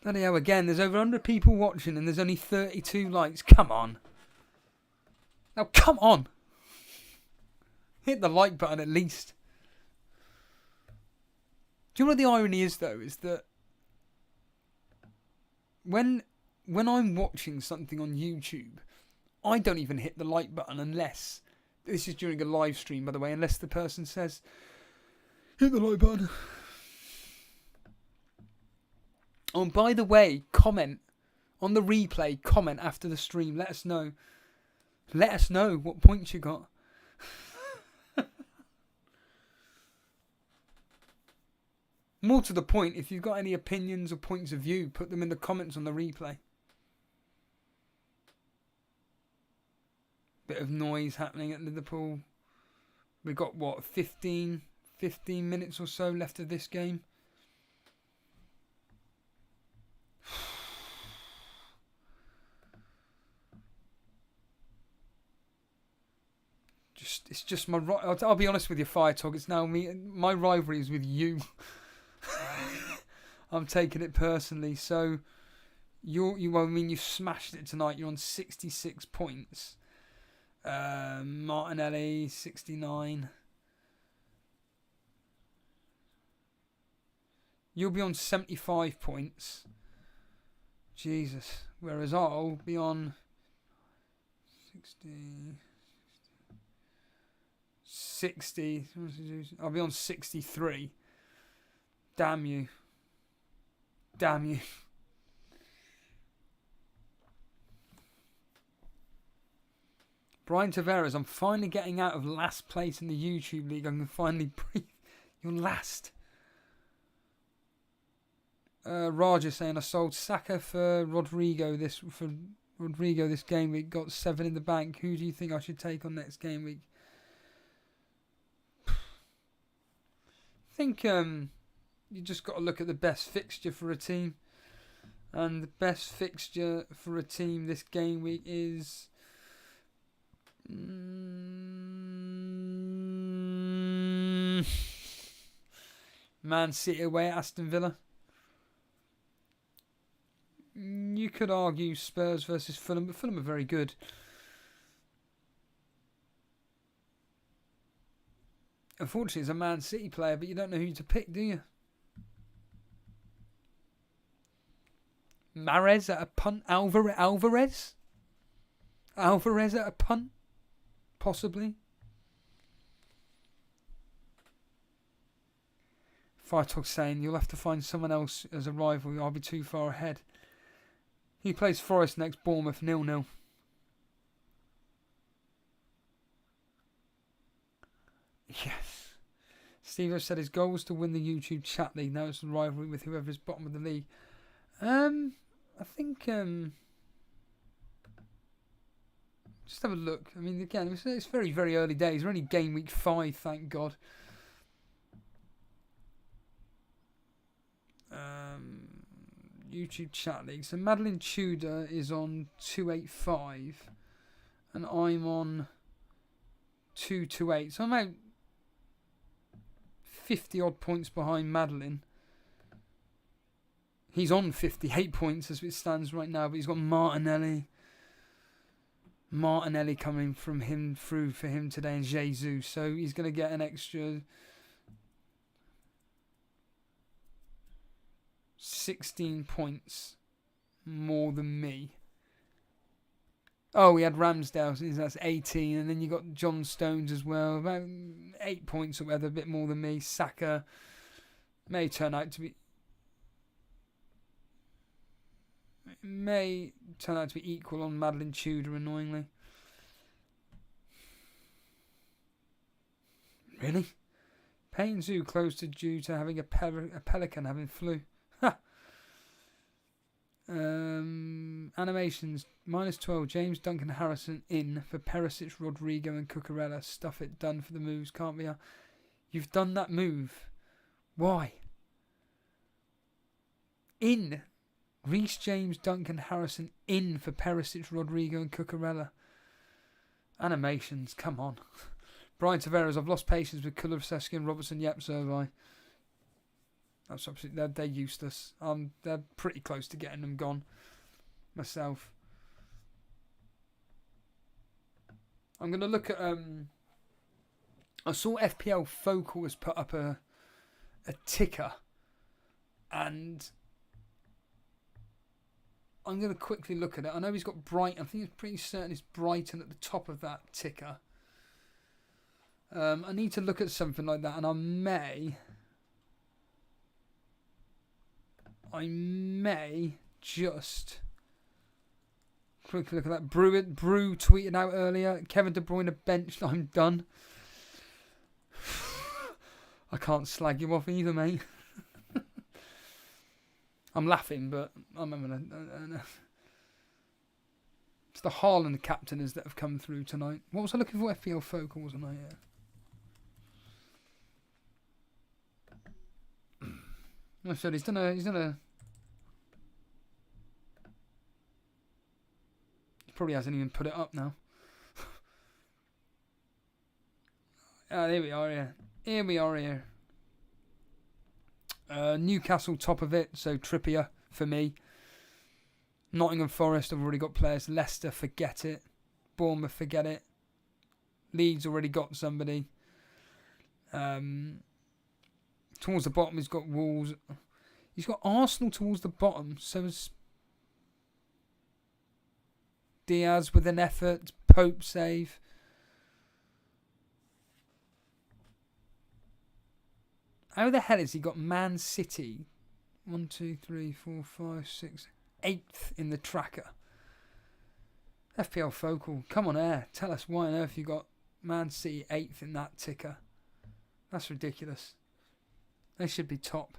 Bloody hell, again, there's over 100 people watching and there's only 32 likes. Come on. Now, come on. Hit the like button at least. Do you know what the irony is, though? Is that when I'm watching something on YouTube, I don't even hit the like button unless... This is during a live stream, by the way, unless the person says, hit the like button. Oh, and by the way, comment on the replay, comment after the stream. Let us know. Let us know what points you got. More to the point, if you've got any opinions or points of view, put them in the comments on the replay. Bit of noise happening at Liverpool. We've got, what, 15 minutes or so left of this game. It's just my... I'll be honest with you, Fire Talk. It's now my rivalry is with you. I'm taking it personally. So, you've smashed it tonight. You're on 66 points. Martinelli, 69. You'll be on 75 points. Jesus. Whereas I'll be on 60. I'll be on 63. Damn you. Damn you. Brian Tavares, I'm finally getting out of last place in the YouTube League. I can finally breathe. You're last. Raja saying I sold Saka for Rodrigo this game week. Got 7 in the bank. Who do you think I should take on next game week? I think you just got to look at the best fixture for a team, and the best fixture for a team this game week is Man City away at Aston Villa. You could argue Spurs versus Fulham, but Fulham are very good. Unfortunately, it's a Man City player, but you don't know who to pick, do you? Mahrez at a punt. Alvarez? Alvarez at a punt? Possibly. Firetalk saying you'll have to find someone else as a rival. I'll be too far ahead. He plays Forest next, Bournemouth 0-0. Yes. Steve has said his goal was to win the YouTube chat league. Now it's a rivalry with whoever's bottom of the league. I think just have a look. I mean, again, it's very, very early days. We're only game week 5, thank God. YouTube chat league. So Madeline Tudor is on 285 and I'm on 228. So I'm out 50 odd points behind Madeline. He's on 58 points as it stands right now, but he's got Martinelli. Martinelli coming from him through for him today, and Jesus. So he's going to get an extra 16 points more than me. Oh, we had Ramsdale, so that's 18, and then you got John Stones as well, about 8 points or whatever, a bit more than me. Saka may turn out to be equal on Madeline Tudor, annoyingly. Really? Payne Zoo close to due to having a pelican having flu. Ha! Animations -12. James Duncan Harrison in for Perisic, Rodrigo and Cucurella. Stuff it, done for the moves. Can't be. You've done that move. Why? In. Reece James, Duncan Harrison in for Perisic, Rodrigo and Cucurella. Animations, come on. Brian Tavares, I've lost patience with Kulusevski and Robertson. Yep, so have I. That's absolutely, they're useless. They're pretty close to getting them gone myself. I'm going to look at... I saw FPL Focal has put up a ticker, and I'm going to quickly look at it. I know he's got Brighton. I think it's pretty certain it's Brighton at the top of that ticker. I need to look at something like that, and I may just quickly look at that. Brew tweeted out earlier, Kevin De Bruyne benched, I'm done. I can't slag you off either, mate. I'm laughing, but I'm gonna. It's the HAALAND captainers that have come through tonight. What was I looking for? FPL Focal, wasn't I? Yeah. I said he's done a. He probably hasn't even put it up now. Ah, there we are. Yeah, here we are. Here. Newcastle top of it, so Trippier for me. Nottingham Forest, I've already got players. Leicester, forget it. Bournemouth, forget it. Leeds already got somebody. Towards the bottom, he's got Wolves. He's got Arsenal towards the bottom. So is Diaz with an effort. Pope save. How the hell has he got Man City? 1, 2, 3, 4, 5, 6, 8th in the tracker. FPL Focal, come on air. Tell us why on earth you got Man City 8th in that ticker. That's ridiculous. They should be top.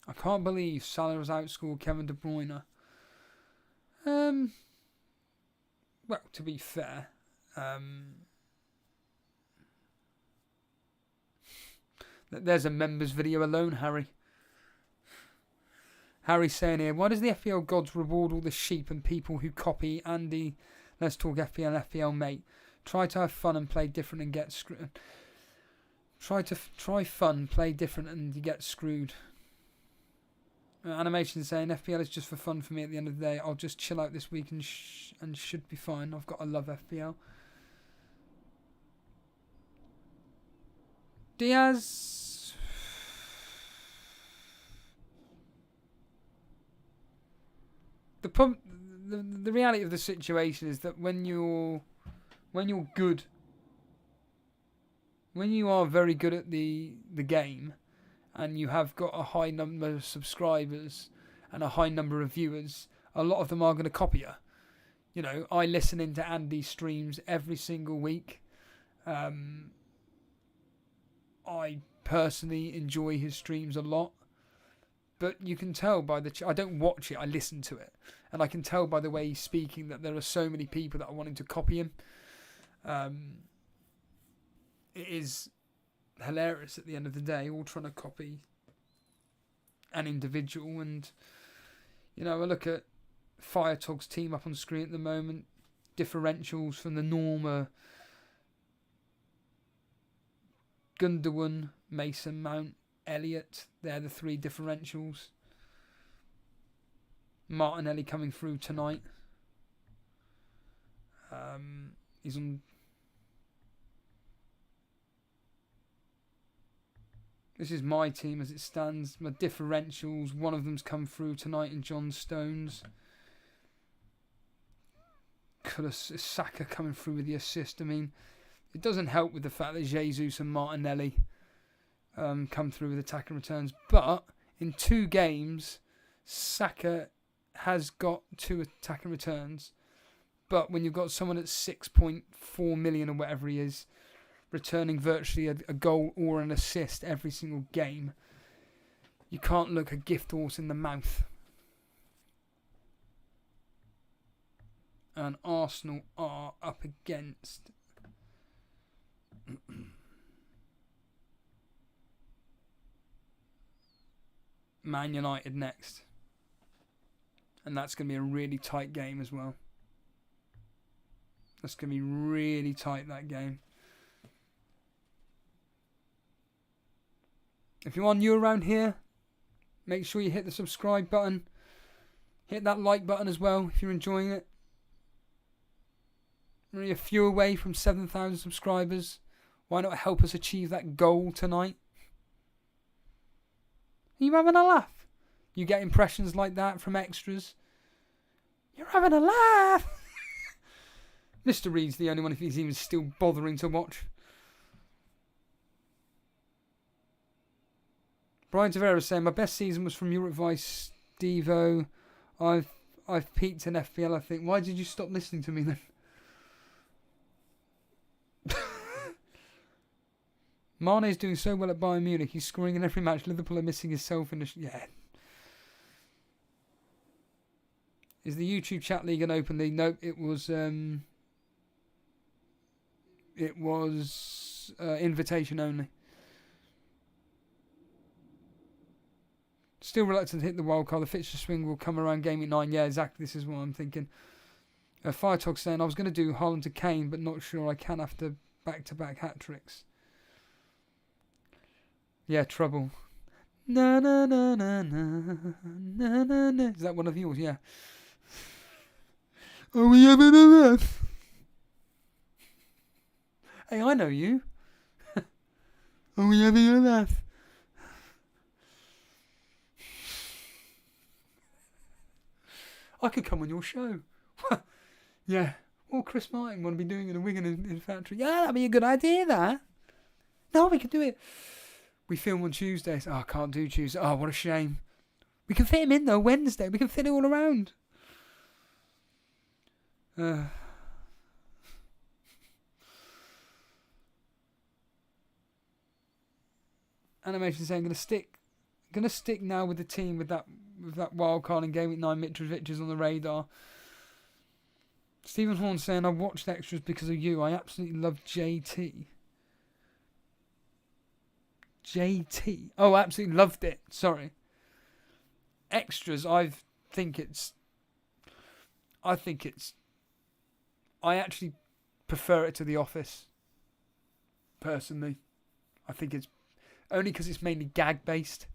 I can't believe Salah has outscored Kevin De Bruyne. Well, to be fair, there's a members video alone, Harry. Harry's saying here, why does the FPL gods reward all the sheep and people who copy Andy? Let's talk FPL, FPL mate. Try to have fun and play different and get screwed. Try fun, play different and you get screwed. Animation saying FPL is just for fun for me at the end of the day. I'll just chill out this week and should be fine. I love FPL. Diaz. The reality of the situation is that when you're good, when you are very good at the game, and you have got a high number of subscribers and a high number of viewers, a lot of them are going to copy you. You know, I listen into Andy's streams every single week. I personally enjoy his streams a lot. But you can tell by I don't watch it, I listen to it. And I can tell by the way he's speaking that there are so many people that are wanting to copy him. It is hilarious at the end of the day, all trying to copy an individual. And you know, I look at Firetog's team up on screen at the moment. Differentials from the norm are Gundogan, Mason Mount, Elliott. They're the 3 differentials. Martinelli coming through tonight. He's on. This is my team as it stands. My differentials. One of them's come through tonight in John Stones. Saka coming through with the assist. I mean, it doesn't help with the fact that Jesus and Martinelli come through with attacking returns. But in 2 games, Saka has got 2 attacking returns. But when you've got someone at 6.4 million or whatever he is, returning virtually a goal or an assist every single game, you can't look a gift horse in the mouth. And Arsenal are up against Man United next. And that's going to be a really tight game as well. That's going to be really tight, that game. If you're new around here, make sure you hit the subscribe button. Hit that like button as well if you're enjoying it. We're only a few away from 7,000 subscribers. Why not help us achieve that goal tonight? Are you having a laugh? You get impressions like that from extras. You're having a laugh. Mr. Reed's the only one if he's even still bothering to watch. Brian Tavera saying, my best season was from your advice, Devo. I've peaked in FPL, I think. Why did you stop listening to me then? Mane's doing so well at Bayern Munich. He's scoring in every match. Liverpool are missing his selfishness. Yeah. Is the YouTube chat league an open league? Nope. It was invitation only. Still reluctant to hit the wild card. The fixture swing will come around game week 9. Yeah, exactly. This is what I'm thinking. Firetog saying, I was going to do Haaland to Kane, but not sure I can after back-to-back hat-tricks. Yeah, trouble. Na na na na na na na na. Is that one of yours? Yeah. Are we having a laugh? Hey, I know you. Are we having a laugh? I could come on your show. Yeah. Or Chris Martin want to be doing in a Wigan in factory. Yeah, that'd be a good idea, that. No, we could do it. We film on Tuesdays. Oh, I can't do Tuesday. Oh, what a shame. We can fit him in, though, Wednesday. We can fit it all around. Animation saying, gonna stick now with the team with that wild card in game week 9. Mitrovic is on the radar. Stephen Horn saying, I watched extras because of you. I absolutely love JT. JT. Oh, I absolutely loved it. Sorry. Extras, I actually prefer it to The Office. Personally. I think it's only because it's mainly gag based.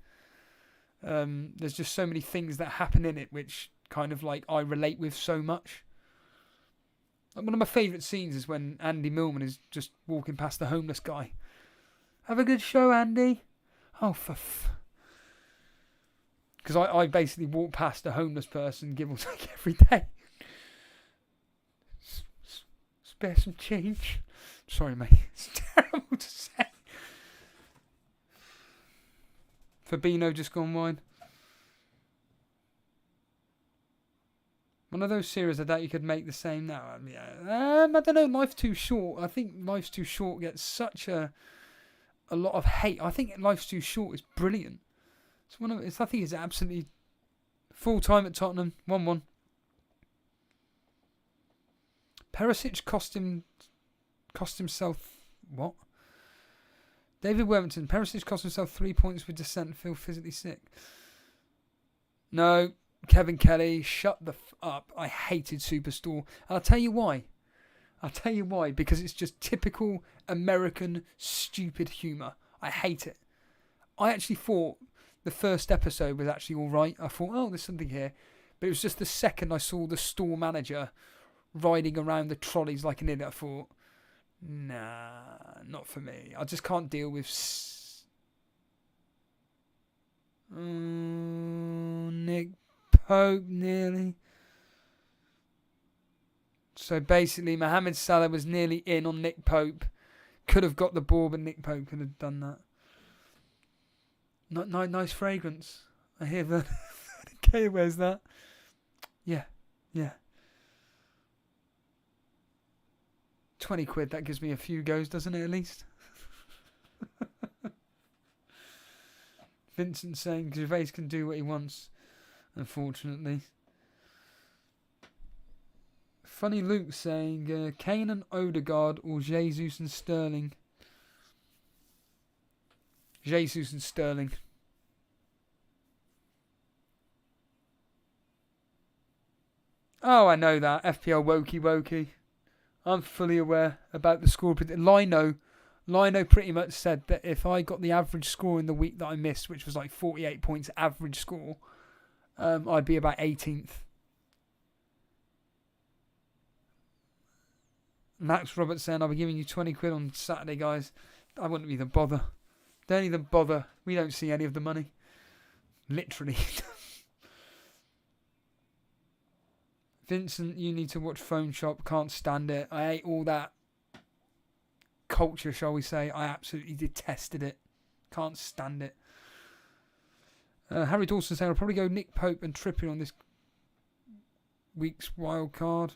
There's just so many things that happen in it which kind of like I relate with so much. Like one of my favourite scenes is when Andy Millman is just walking past the homeless guy. Have a good show, Andy. Oh, because I basically walk past a homeless person, give or take, every day. Spare some change. Sorry, mate. It's terrible to say. Fabinho just gone wide. One of those series I doubt you could make the same now. I don't know. Life's Too Short. I think Life's Too Short gets such a lot of hate. I think Life's Too Short is brilliant. I think it's absolutely full time at Tottenham. 1-1. Perisic cost himself what? David Worthington. Perisic cost himself 3 points with dissent. Feel physically sick. No, Kevin Kelly, shut the up. I hated Superstore. I'll tell you why. I'll tell you why. Because it's just typical American stupid humour. I hate it. I actually thought the first episode was actually alright. I thought, oh, there's something here. But it was just the second I saw the store manager riding around the trolleys like an idiot, I thought, nah, not for me. I just can't deal with... Nick Pope, nearly. So basically, Mohamed Salah was nearly in on Nick Pope. Could have got the ball, but Nick Pope could have done that. Not nice fragrance. I hear that. Okay, where's that? Yeah. 20 quid, that gives me a few goes, doesn't it, at least? Vincent saying Gervais can do what he wants, unfortunately. Funny Luke saying Kane and Odegaard or Jesus and Sterling. Jesus and Sterling. Oh, I know that. FPL wokey. I'm fully aware about the score. Lino pretty much said that if I got the average score in the week that I missed, which was like 48 points average score, I'd be about 18th. Max Roberts saying, I'll be giving you 20 quid on Saturday, guys. I wouldn't even bother. Don't even bother. We don't see any of the money. Literally. Vincent, you need to watch Phone Shop. Can't stand it. I hate all that culture, shall we say. I absolutely detested it. Can't stand it. Harry Dawson saying, I'll probably go Nick Pope and Trippier on this week's wild card.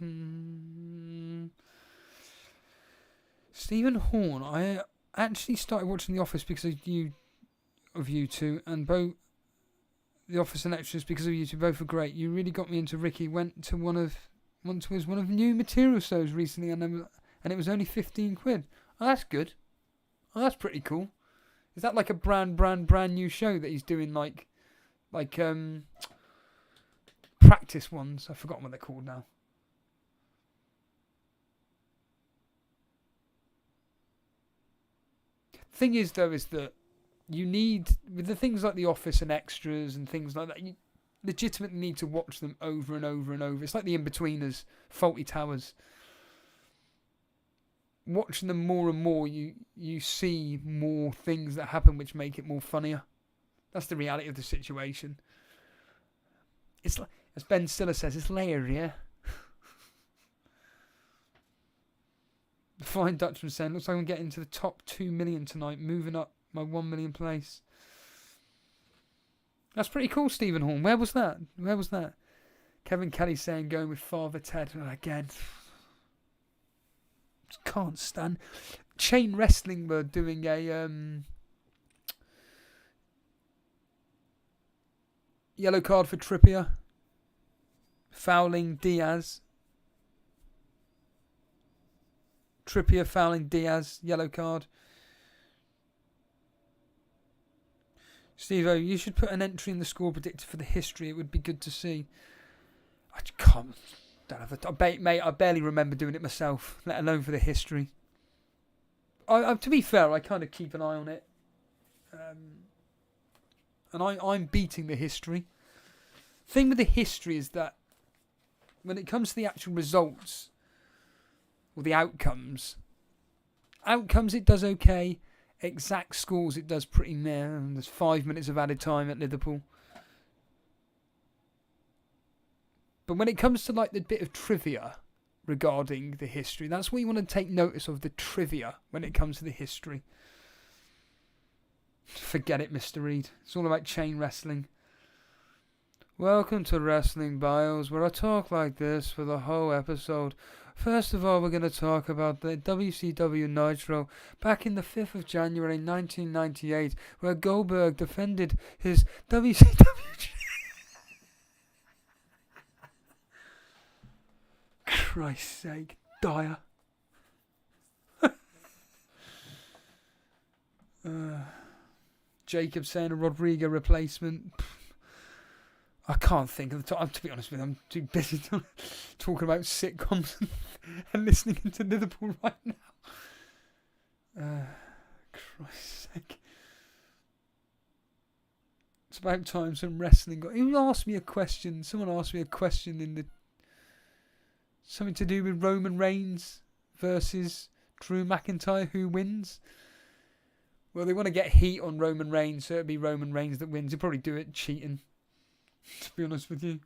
Stephen Horn, I actually started watching The Office because of you two, and both The Office and Extras because of you two. Both are great. You really got me into Ricky. Went to one of New Material shows recently, and it was only 15 quid. Oh, that's good. Oh, that's pretty cool. Is that like a brand new show that he's doing, like practice ones? I've forgotten what they're called now. Thing is, though, is that you need, with the things like The Office and Extras and things like that, you legitimately need to watch them over and over and over. It's like The In-Betweeners, Faulty Towers. Watching them more and more, you see more things that happen which make it more funnier. That's the reality of the situation. It's like, as Ben Stiller says, it's layered, yeah? The Fine Dutchman saying, looks like I'm getting to the top 2 million tonight, moving up my 1 million place. That's pretty cool, Stephen Horn. Where was that? Kevin Kelly saying, going with Father Ted again. Just can't stand. Chain Wrestling were doing a yellow card for Trippier, fouling Diaz. Trippier fouling Diaz, yellow card. Steve-O, you should put an entry in the score predictor for the history. It would be good to see. I just can't. Mate, I barely remember doing it myself, let alone for the history. To be fair, I kind of keep an eye on it. And I'm beating the history. Thing with the history is that when it comes to the actual results, or the outcomes it does okay. Exact scores it does pretty meh. There's 5 minutes of added time at Liverpool. But when it comes to like the bit of trivia regarding the history, that's what you want to take notice of, the trivia when it comes to the history. Forget it, Mr. Reed. It's all about chain wrestling. Welcome to Wrestling Bios, where I talk like this for the whole episode. First of all, we're going to talk about the WCW Nitro back in the 5th of January 1998, where Goldberg defended his WCW... Christ's sake, Dyer. Jacob saying a Rodrigo replacement. I can't think of the time. To be honest with you, I'm too busy talking about sitcoms and and listening to Liverpool right now. Christ's sake. It's about time some wrestling got... Who asked me a question? Someone asked me a question in the... Something to do with Roman Reigns versus Drew McIntyre. Who wins? Well, they want to get heat on Roman Reigns, so it'll be Roman Reigns that wins. He'll probably do it cheating, to be honest with you.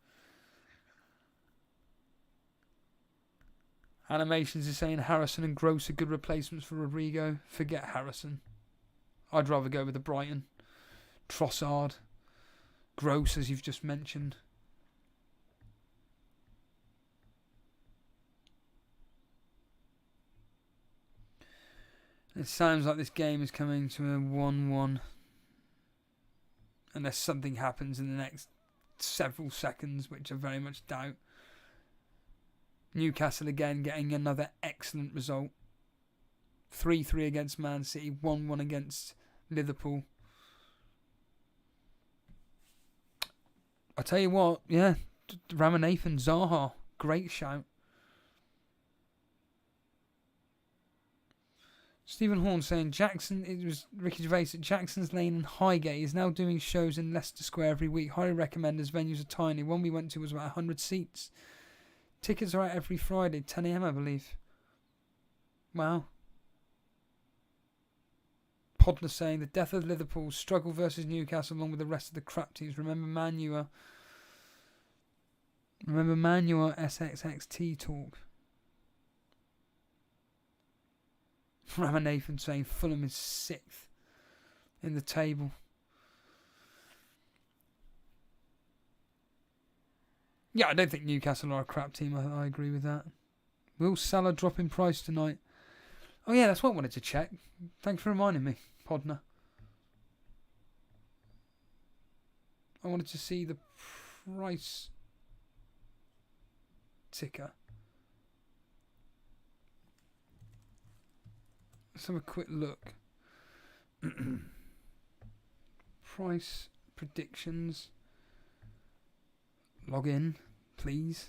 Animations is saying Harrison and Gross are good replacements for Rodrigo. Forget Harrison. I'd rather go with the Brighton. Trossard. Gross, as you've just mentioned. It sounds like this game is coming to a 1-1. Unless something happens in the next several seconds, which I very much doubt. Newcastle again getting another excellent result. 3-3 against Man City, 1-1 against Liverpool. I tell you what, yeah, Ramanathan Zaha, great shout. Stephen Horn saying Jackson, it was Ricky Gervais at Jackson's Lane and Highgate is now doing shows in Leicester Square every week. Highly recommend as venues are tiny. One we went to was about 100 seats. Tickets are out every Friday, 10 AM I believe. Wow. Podler saying the death of Liverpool, struggle versus Newcastle along with the rest of the crap teams. Remember Manua SXXT talk. Ramanathan saying Fulham is 6th in the table. Yeah, I don't think Newcastle are a crap team. I agree with that. Will Salah drop in price tonight? Oh yeah, that's what I wanted to check. Thanks for reminding me, Podner. I wanted to see the price ticker. Let's have a quick look. Price predictions. Log in, please.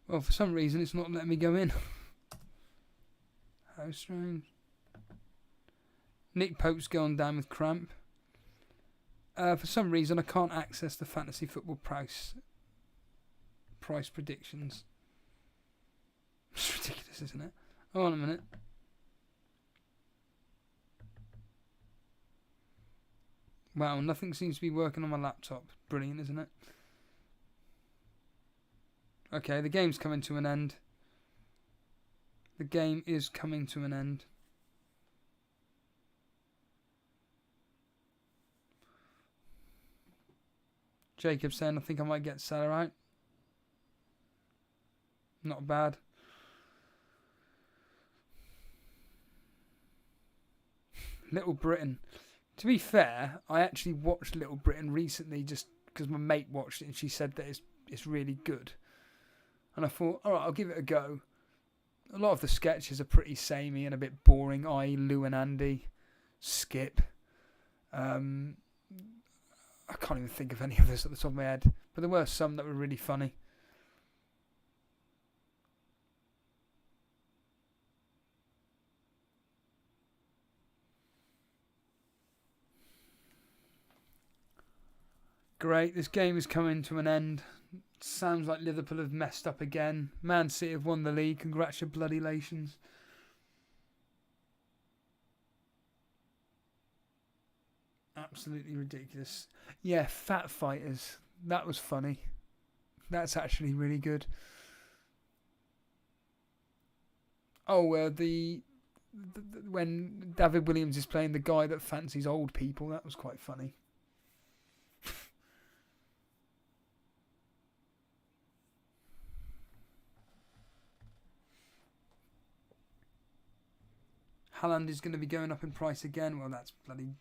Well, for some reason, it's not letting me go in. How strange. Nick Pope's going down with cramp. For some reason, I can't access the fantasy football price predictions. It's ridiculous, isn't it? Hold on a minute. Wow, nothing seems to be working on my laptop. Brilliant, isn't it? Okay, the game's coming to an end. The game is coming to an end. Jacob saying, I think I might get Salah out. Not bad. Little Britain. To be fair, I actually watched Little Britain recently just because my mate watched it and she said that it's really good. And I thought, alright, I'll give it a go. A lot of the sketches are pretty samey and a bit boring, i.e. Lou and Andy, Skip. I can't even think of any of this at the top of my head. But there were some that were really funny. Great, this game is coming to an end. Sounds like Liverpool have messed up again. Man City have won the league. Congratulations. Absolutely ridiculous. Yeah, Fat Fighters. That was funny. That's actually really good. Oh, when David Williams is playing the guy that fancies old people, that was quite funny. HAALAND is going to be going up in price again. Well, that's bloody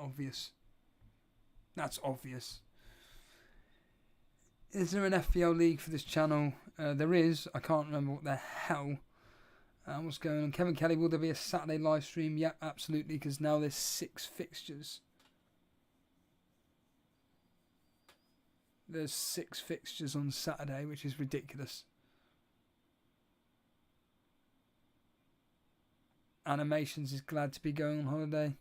obvious. That's obvious. Is there an FPL league for this channel? There is. I can't remember what the hell. What's going on? Kevin Kelly, will there be a Saturday live stream? Yeah, absolutely, because now there's 6 fixtures. there's 6 fixtures on Saturday, which is ridiculous. Animations is glad to be going on holiday.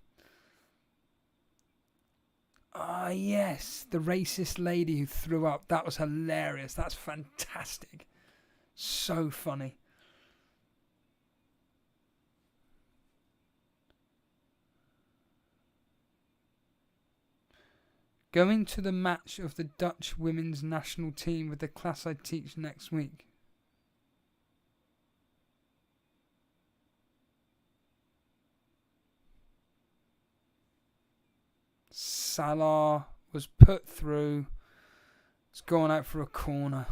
Ah, yes, the racist lady who threw up. That was hilarious. That's fantastic. So funny. Going to the match of the Dutch women's national team with the class I teach next week. Salah was put through. It's gone out for a corner.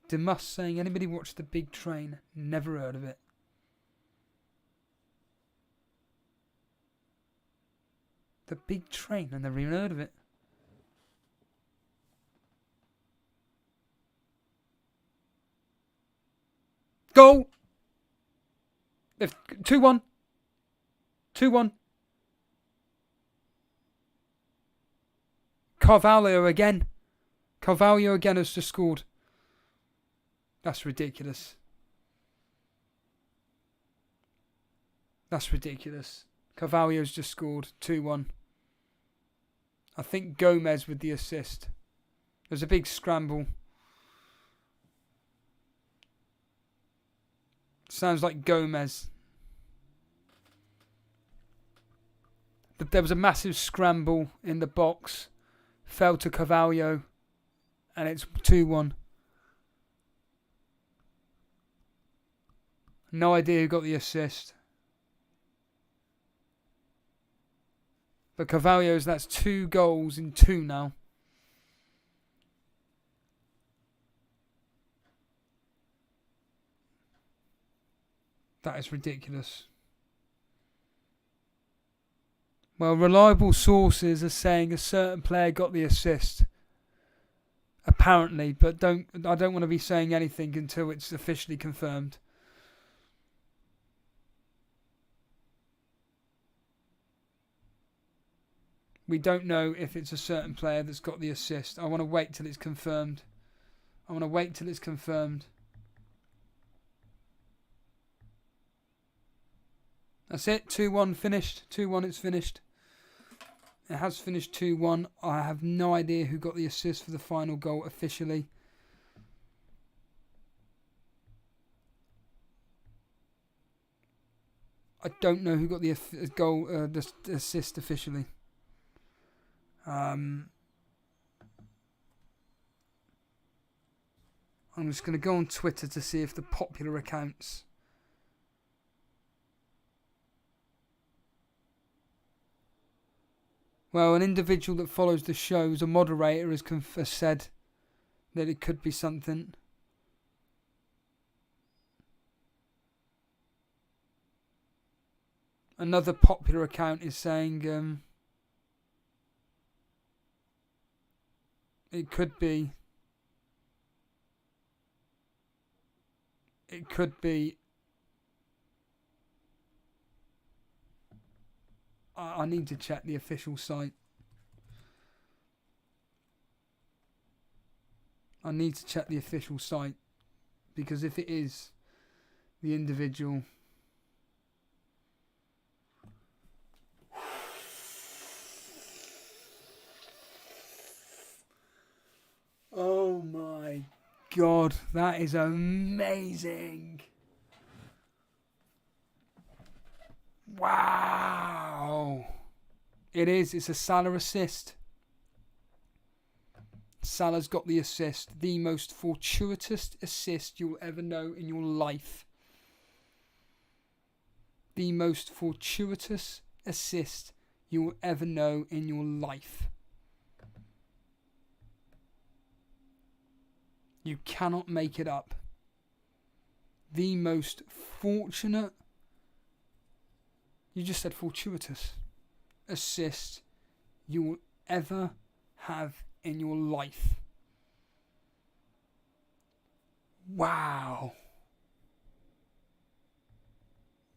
Demus saying, anybody watch The Big Train? Never heard of it. The Big Train? I never even heard of it. Goal! 2-1. 2-1. Carvalho again. Carvalho again has just scored. That's ridiculous. That's ridiculous. Carvalho's just scored 2-1. I think Gomez with the assist. There's a big scramble. Sounds like Gomez. But there was a massive scramble in the box. Fell to Carvalho. And it's 2-1. No idea who got the assist. But Carvalho's, that's 2 goals in 2 now. That is ridiculous. Well, reliable sources are saying a certain player got the assist. Apparently, but I don't want to be saying anything until it's officially confirmed. We don't know if it's a certain player that's got the assist. I want to wait till it's confirmed. That's it. 2-1 finished. 2-1, it's finished. It has finished 2-1. I have no idea who got the assist for the final goal officially. I don't know who got the assist officially. I'm just going to go on Twitter to see if the popular accounts. Well, an individual that follows the show as a moderator has said that it could be something. Another popular account is saying it could be. It could be. I need to check the official site. I need to check the official site because if it is the individual. Oh my God, that is amazing. Wow. It is. It's a Salah assist. Salah's got the assist. The most fortuitous assist you'll ever know in your life. The most fortuitous assist you will ever know in your life. You cannot make it up. The most fortunate. You just said fortuitous assist you will ever have in your life. Wow.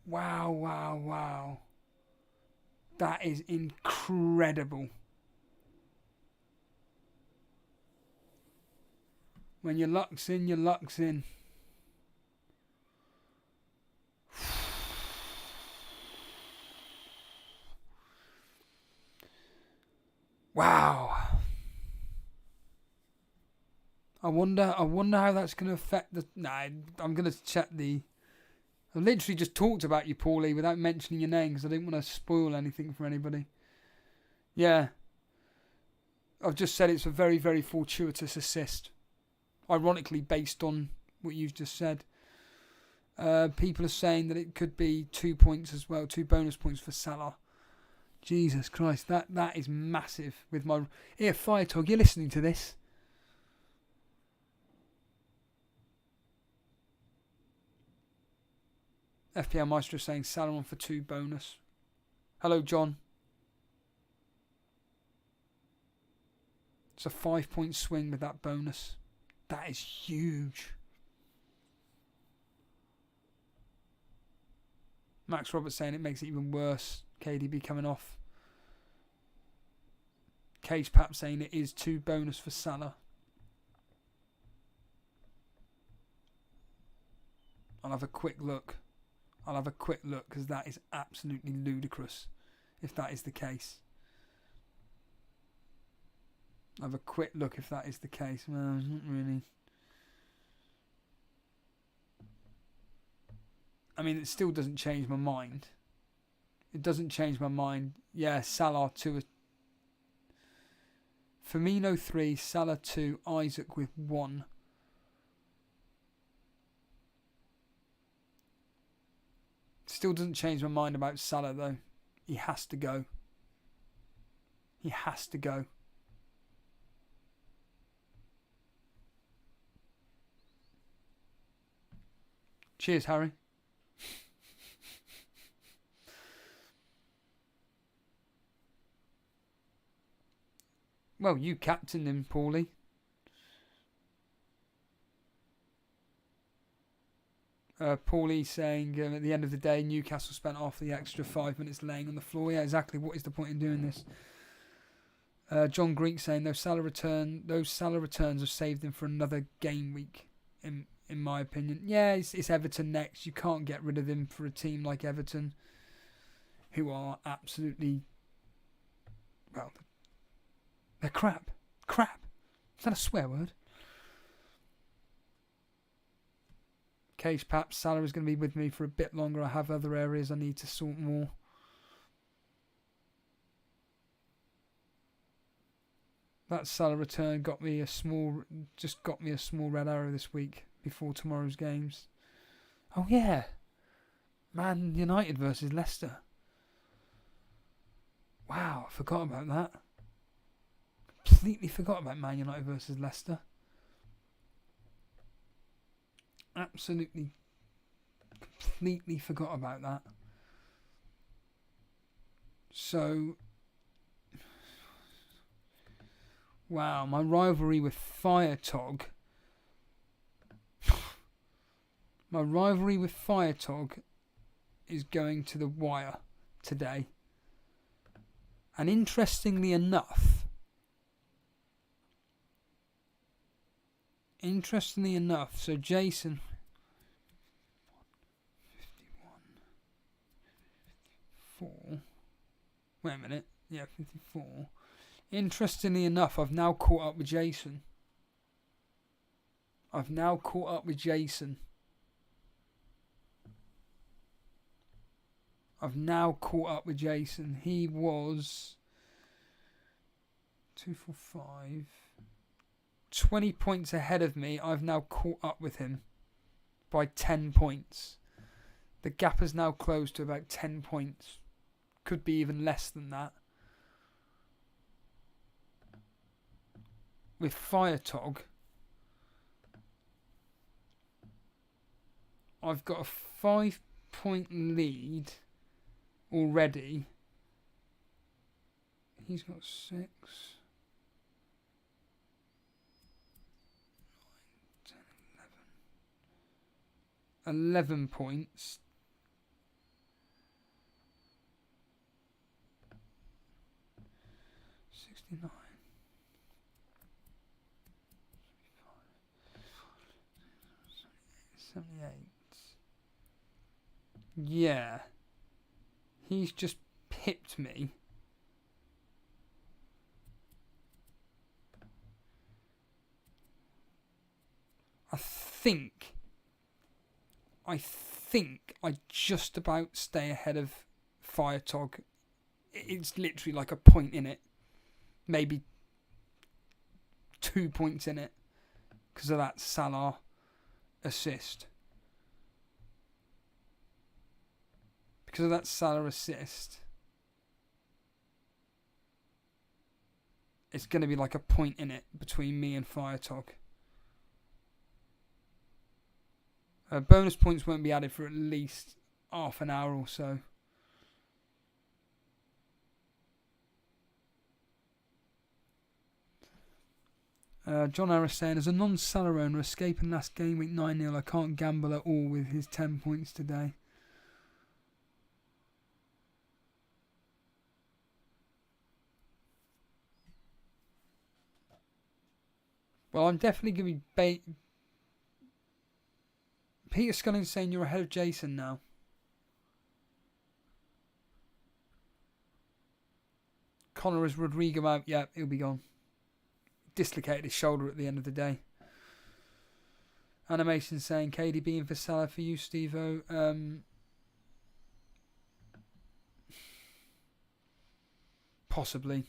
Wow, wow, wow. That is incredible. When your luck's in, your luck's in. Wow. I wonder how that's going to affect the... Nah, I'm going to check the... I literally just talked about you, Paulie, without mentioning your name because I didn't want to spoil anything for anybody. Yeah. I've just said it's a very, very fortuitous assist. Ironically, based on what you've just said. People are saying that it could be 2 points as well, 2 bonus points for Salah. Jesus Christ, that is massive. With my... Here, Firetog, you're listening to this. FPL Maestro saying Salah on for 2 bonus. Hello, John. It's a 5-point swing with that bonus. That is huge. Max Roberts saying it makes it even worse. KDB coming off. Cage Pap saying it is 2 bonus for Salah. I'll have a quick look. Because that is absolutely ludicrous if that is the case. I'll have a quick look if that is the case. Well, not really. I mean, it still doesn't change my mind. It doesn't change my mind. Yeah, Salah 2. Firmino 3, Salah 2, Isaac with 1. Still doesn't change my mind about Salah though. He has to go. He has to go. Cheers, Harry. Well, you captained him, Paulie. Paulie saying at the end of the day, Newcastle spent off the extra 5 minutes laying on the floor. Yeah, exactly. What is the point in doing this? John Greek saying those Salah returns have saved him for another game week. In my opinion, yeah, it's Everton next. You can't get rid of him for a team like Everton, who are absolutely, well, they're crap. Crap. Is that a swear word? Cage Pap, Salah is going to be with me for a bit longer. I have other areas I need to sort more. That Salah return got me a small red arrow this week before tomorrow's games. Oh yeah, Man United versus Leicester. Wow, I forgot about that. Completely forgot about Man United versus Leicester. Absolutely, completely forgot about that. So, wow, my rivalry with Firetog. My rivalry with Firetog is going to the wire today. And interestingly enough, so Jason, 54. Wait a minute. Yeah, 54. Interestingly enough, I've now caught up with Jason. He was 245. 20 points ahead of me. I've now caught up with him by 10 points. The gap has now closed to about 10 points. Could be even less than that. With Firetog, I've got a 5-point lead already. He's got 6. 9, 10, 11 points. 69. Yeah. He's just pipped me. I think I just about stay ahead of Firetog. It's literally like a point in it. Maybe 2 points in it. Because of that Salah assist. Because of that Salah assist. It's going to be like a point in it between me and Firetog. Bonus points won't be added for at least half an hour or so. John Harris saying, as a non-Salah owner, escaping last game week 9-0, I can't gamble at all with his 10 points today. Well, I'm definitely going to be Peter Sculling's saying you're ahead of Jason now. Connor, is Rodrigo out? Yeah, he'll be gone. Dislocated his shoulder at the end of the day. Animation saying KDB in for Salah for you, Steve-O. Possibly.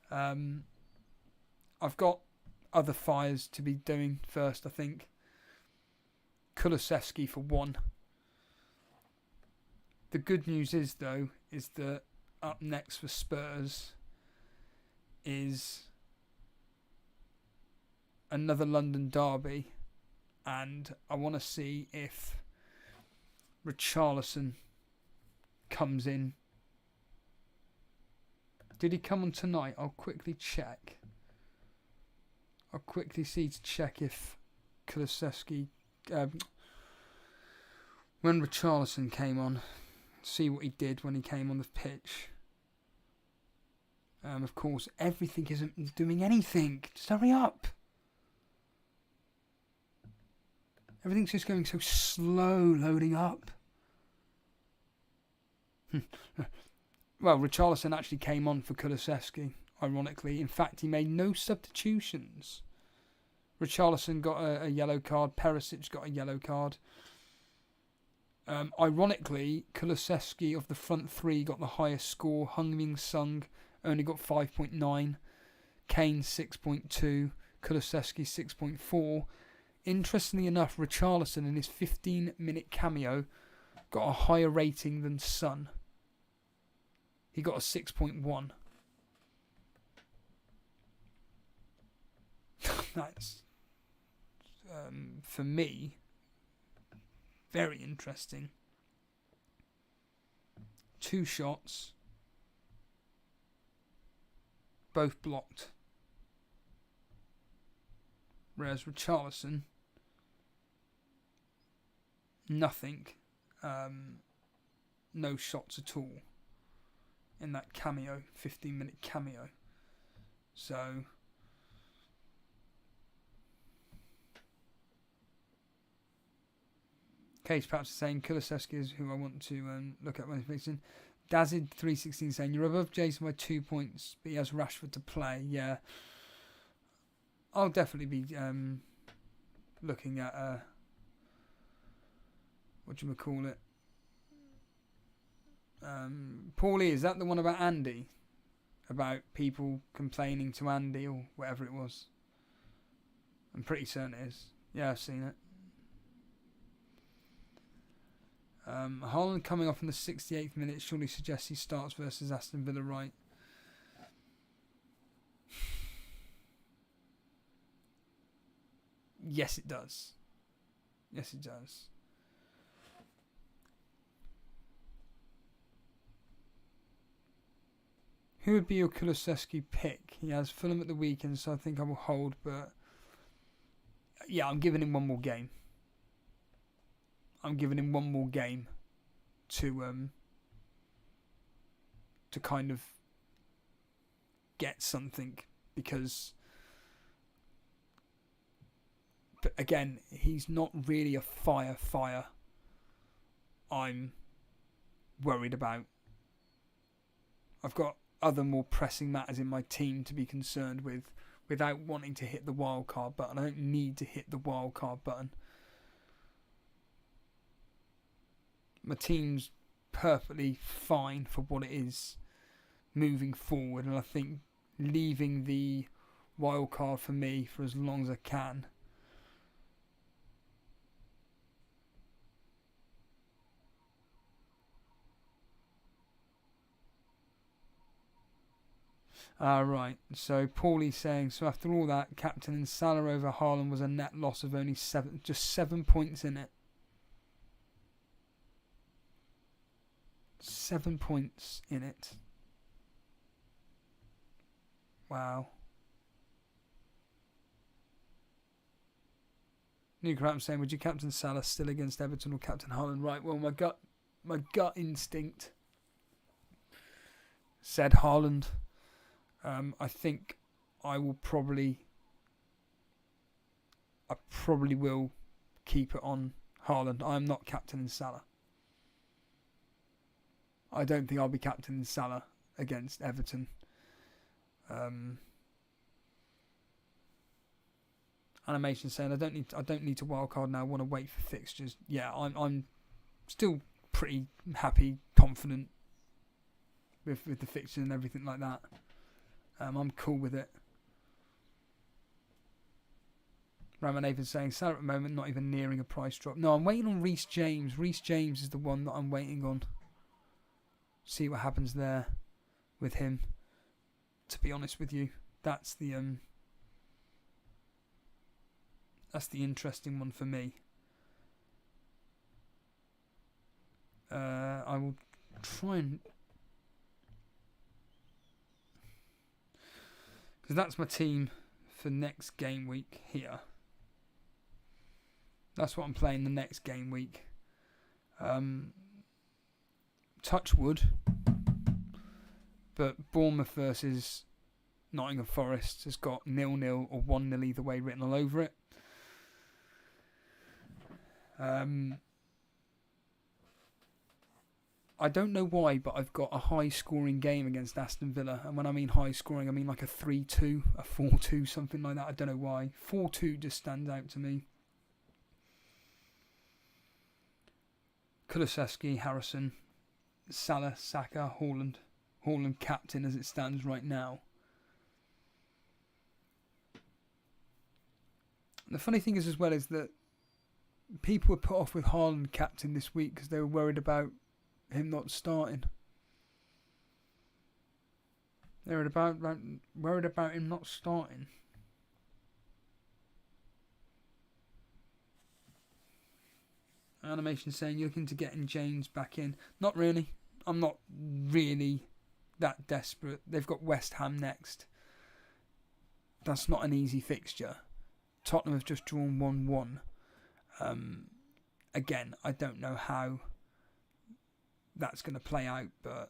I've got other fires to be doing first, I think. Kulusevski for 1. The good news is, though, is that up next for Spurs is another London derby, and I want to see if Richarlison comes in. Did he come on tonight? I'll quickly check. I'll quickly see to check if Kulusevski... when Richarlison came on, see what he did when he came on the pitch. Of course, everything isn't doing anything. Just hurry up. Everything's just going so slow loading up. Well, Richarlison actually came on for Kulusevski, ironically. In fact, he made no substitutions. Richarlison got a yellow card. Perisic got a yellow card. Ironically, Kulusevski of the front three got the highest score. Heung-min Son only got 5.9. Kane 6.2. Kulusevski 6.4. Interestingly enough, Richarlison in his 15-minute cameo got a higher rating than Son. He got a 6.1. That's, for me, very interesting. 2 shots, both blocked. Whereas Richarlison, nothing, no shots at all in that cameo, 15-minute cameo. So... Cage perhaps saying Kulusevski is who I want to look at when he's fixing. Dazid316 saying you're above Jason by 2 points, but he has Rashford to play. Yeah, I'll definitely be looking at what do you call it? Paulie, is that the one about Andy? About people complaining to Andy or whatever it was? I'm pretty certain it is. Yeah, I've seen it. Haaland coming off in the 68th minute surely suggests he starts versus Aston Villa, right? Yes, it does. Yes, it does. Who would be your Kulusevski pick? He has Fulham at the weekend, so I think I will hold, but yeah, I'm giving him one more game. I'm giving him one more game to kind of get something, because, but again, he's not really a fire I'm worried about. I've got other more pressing matters in my team to be concerned with without wanting to hit the wildcard button. I don't need to hit the wildcard button. My team's perfectly fine for what it is moving forward, and I think leaving the wildcard for me for as long as I can. Right, so Paulie's saying, so after all that, captaining Salah over Haaland was a net loss of only just 7 points in it. 7 points in it. Wow. New Crap saying, would you captain Salah still against Everton or captain Haaland? Right, well, my gut instinct said Haaland. I think I probably will keep it on Haaland. I'm not captaining Salah. I don't think I'll be captaining Salah against Everton. Animation saying, I don't need to wildcard now. I want to wait for fixtures. Yeah, I'm still pretty happy, confident with the fixtures and everything like that. I'm cool with it. Ramanathan saying, Salah at the moment not even nearing a price drop. No, I'm waiting on Reece James. Reece James is the one that I'm waiting on. See what happens there with him. To be honest with you, that's the interesting one for me. I will try and, because that's my team for next game week here. That's what I'm playing the next game week. Touch wood, but Bournemouth versus Nottingham Forest has got 0-0 or 1-0 either way written all over it. I don't know why, but I've got a high-scoring game against Aston Villa. And when I mean high-scoring, I mean like a 3-2, a 4-2, something like that. I don't know why. 4-2 just stands out to me. Kulusevski, Harrison, Salah, Saka, Haaland. Haaland captain as it stands right now. The funny thing is as well is that people were put off with Haaland captain this week because they were worried about him not starting. They were worried about him not starting. Animation saying you're looking to getting James back in. Not really. I'm not really that desperate. They've got West Ham next. That's not an easy fixture. Tottenham have just drawn 1-1. Again, I don't know how that's going to play out, but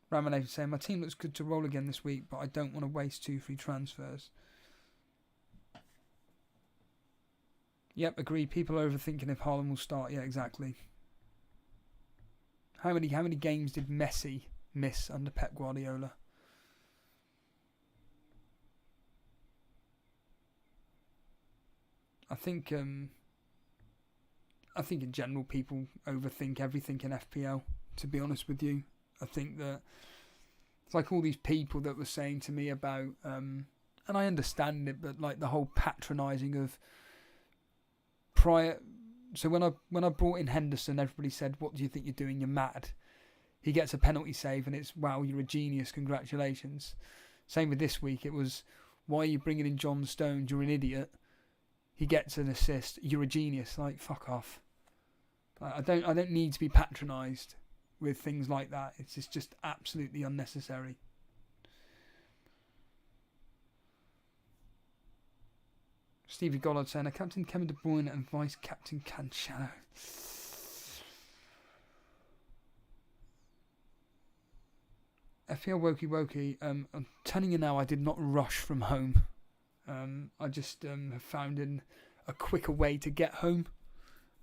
Ramanathan saying, my team looks good to roll again this week, but I don't want to waste 2 free transfers. Yep, agree. People are overthinking if Haaland will start. Yeah, exactly. How many games did Messi miss under Pep Guardiola? I think in general people overthink everything in FPL, to be honest with you. I think that it's like all these people that were saying to me about, and I understand it, but like the whole patronising of prior. So when I brought in Henderson, everybody said, "What do you think you're doing? You're mad." He gets a penalty save, and it's, "Wow, you're a genius! Congratulations." Same with this week. It was, "Why are you bringing in John Stones? You're an idiot." He gets an assist. You're a genius. Like, fuck off. I don't need to be patronised with things like that. It's just absolutely unnecessary. Stevie Goddard saying, a captain Kevin De Bruyne and vice captain Cancelo. FPL Wokey Wokey, I'm telling you now, I did not rush from home. I just have found a quicker way to get home.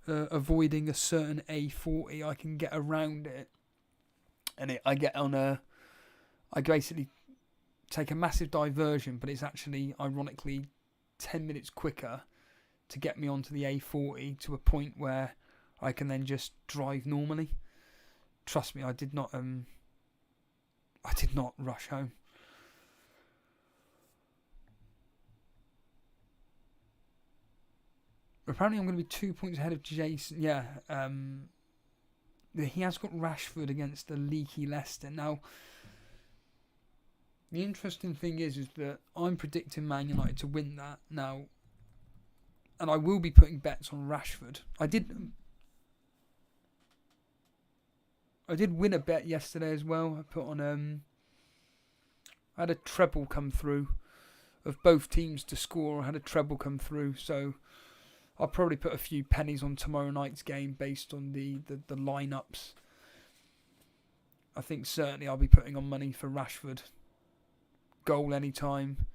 Avoiding a certain A40, I can get around it. And I basically take a massive diversion, but it's actually, ironically, 10 minutes quicker to get me onto the A40 to a point where I can then just drive normally. Trust me, I did not rush home. Apparently I'm going to be 2 points ahead of Jason. Yeah, he has got Rashford against the leaky Leicester. Now, the interesting thing is that I'm predicting Man United to win that now, and I will be putting bets on Rashford. I did win a bet yesterday as well. I put on I had a treble come through of both teams to score. I had a treble come through, so I'll probably put a few pennies on tomorrow night's game based on the lineups. I think certainly I'll be putting on money for Rashford. Goal anytime,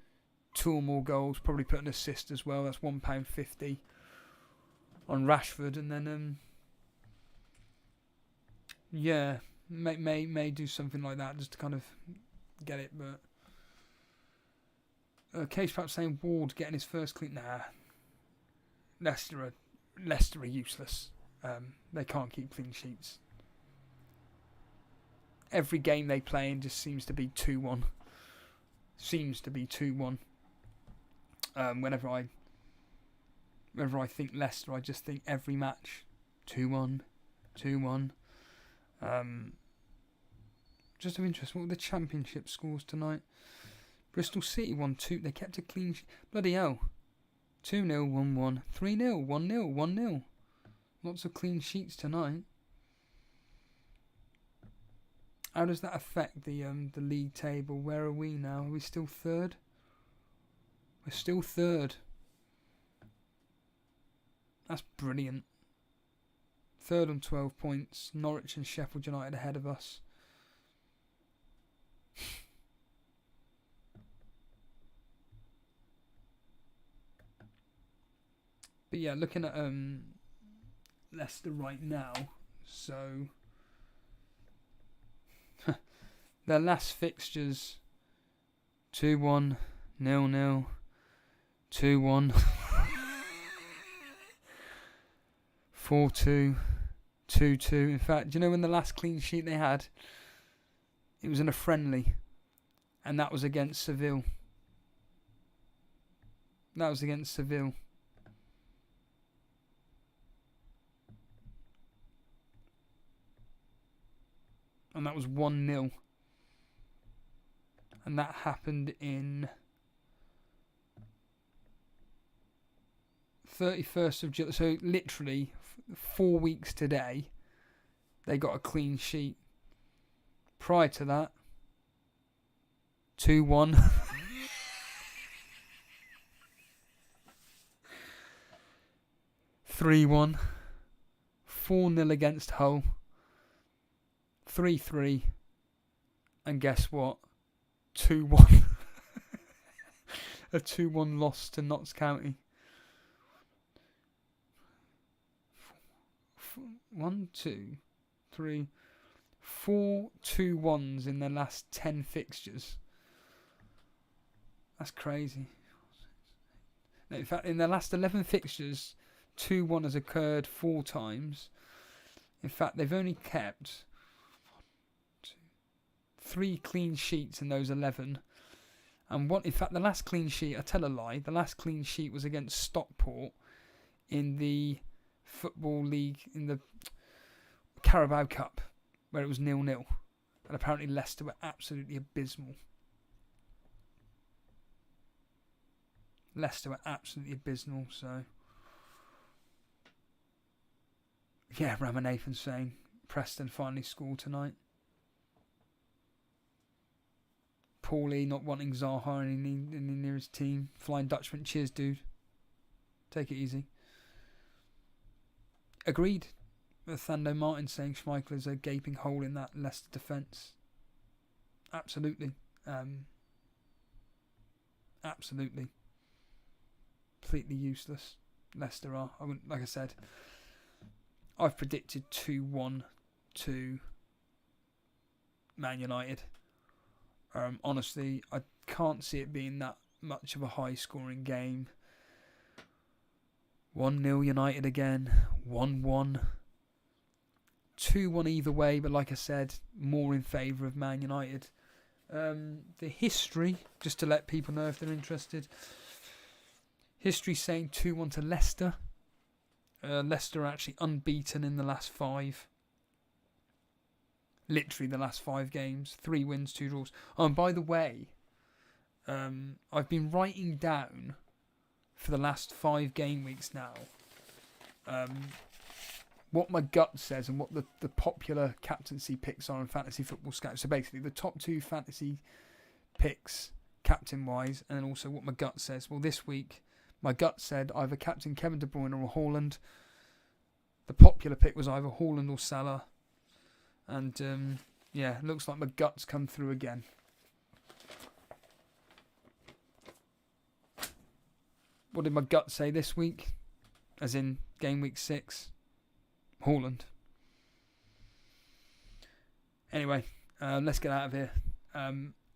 2 or more goals, probably put an assist as well. That's £1.50 on Rashford, and then yeah, may do something like that just to kind of get it. But Case perhaps saying Ward getting his first clean. Nah, Leicester are useless. They can't keep clean sheets. Every game they play in just seems to be 2-1. Whenever I think Leicester, I just think every match 2-1. Just of interest, what were the Championship scores tonight? Bristol City won 2. They kept a clean sheet. Bloody hell. 2-0, 1-1, 3-0, 1-0, 1-0. Lots of clean sheets tonight. How does that affect the league table? Where are we now? Are we still third? We're still third. That's brilliant. Third on 12 points. Norwich and Sheffield United ahead of us. But yeah, looking at Leicester right now, so their last fixtures 2-1, 0-0, 2-1, 4-2, 2-2. In fact, do you know when the last clean sheet they had? It was in a friendly, and that was against Seville. And that was 1-0. And that happened in 31st of July. So literally 4 weeks today, they got a clean sheet. Prior to that, 2-1. 3-1. 4-0 against Hull. 3-3, and guess what? 2-1. A 2-1 loss to Notts County. 1, 2, 3, 4 2-1s in their last 10 fixtures. That's crazy. No, in fact, in their last 11 fixtures, 2-1 has occurred 4 times. In fact, they've only kept 3 clean sheets in those 11, and in fact the last clean sheet, I tell a lie, the last clean sheet was against Stockport in the Football League, in the Carabao Cup, where it was 0-0, and apparently Leicester were absolutely abysmal. So yeah, Ramanathan saying Preston finally scored tonight. Paulie not wanting Zaha in near his team. Flying Dutchman, cheers, dude. Take it easy. Agreed. Thando Martin saying Schmeichel is a gaping hole in that Leicester defence. Absolutely. Absolutely. Completely useless. Leicester are. I wouldn't, like I said, I've predicted 2-1 to Man United. Honestly, I can't see it being that much of a high-scoring game. 1-0 United again. 1-1. 2-1 either way, but like I said, more in favour of Man United. The history, just to let people know if they're interested. History saying 2-1 to Leicester. Leicester are actually unbeaten in the last 5. Literally the last 5 games. 3 wins, 2 draws. Oh, and by the way, I've been writing down for the last 5 game weeks now what my gut says and what the popular captaincy picks are in Fantasy Football Scout. So basically the top 2 fantasy picks captain-wise, and then also what my gut says. Well, this week, my gut said either captain Kevin De Bruyne or Haaland. The popular pick was either Haaland or Salah. And, yeah, looks like my gut's come through again. What did my gut say this week? As in game week 6? Haaland. Anyway, let's get out of here.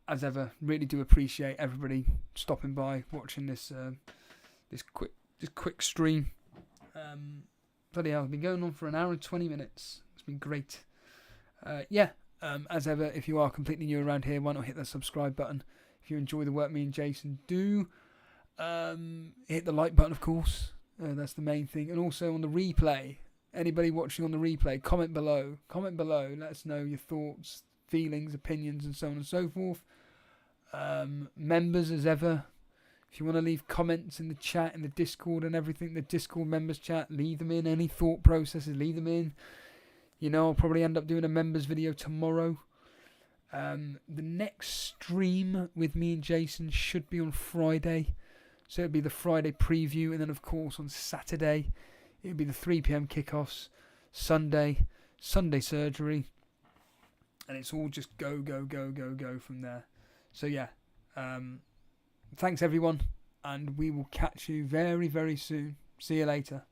As ever, really do appreciate everybody stopping by, watching this quick stream. Bloody hell, I've been going on for an hour and 20 minutes. It's been great. As ever, if you are completely new around here, why not hit that subscribe button? If you enjoy the work me and Jason do, hit the like button, of course. That's the main thing. And also on the replay, anybody watching on the replay, comment below. Comment below. Let us know your thoughts, feelings, opinions, and so on and so forth. Members, as ever, if you want to leave comments in the chat, in the Discord and everything, the Discord members chat, leave them in. Any thought processes, leave them in. You know, I'll probably end up doing a members video tomorrow. The next stream with me and Jason should be on Friday. So it'll be the Friday preview. And then, of course, on Saturday, it'll be the 3 p.m. kickoffs. Sunday surgery. And it's all just go from there. So, yeah. Thanks, everyone. And we will catch you very, very soon. See you later.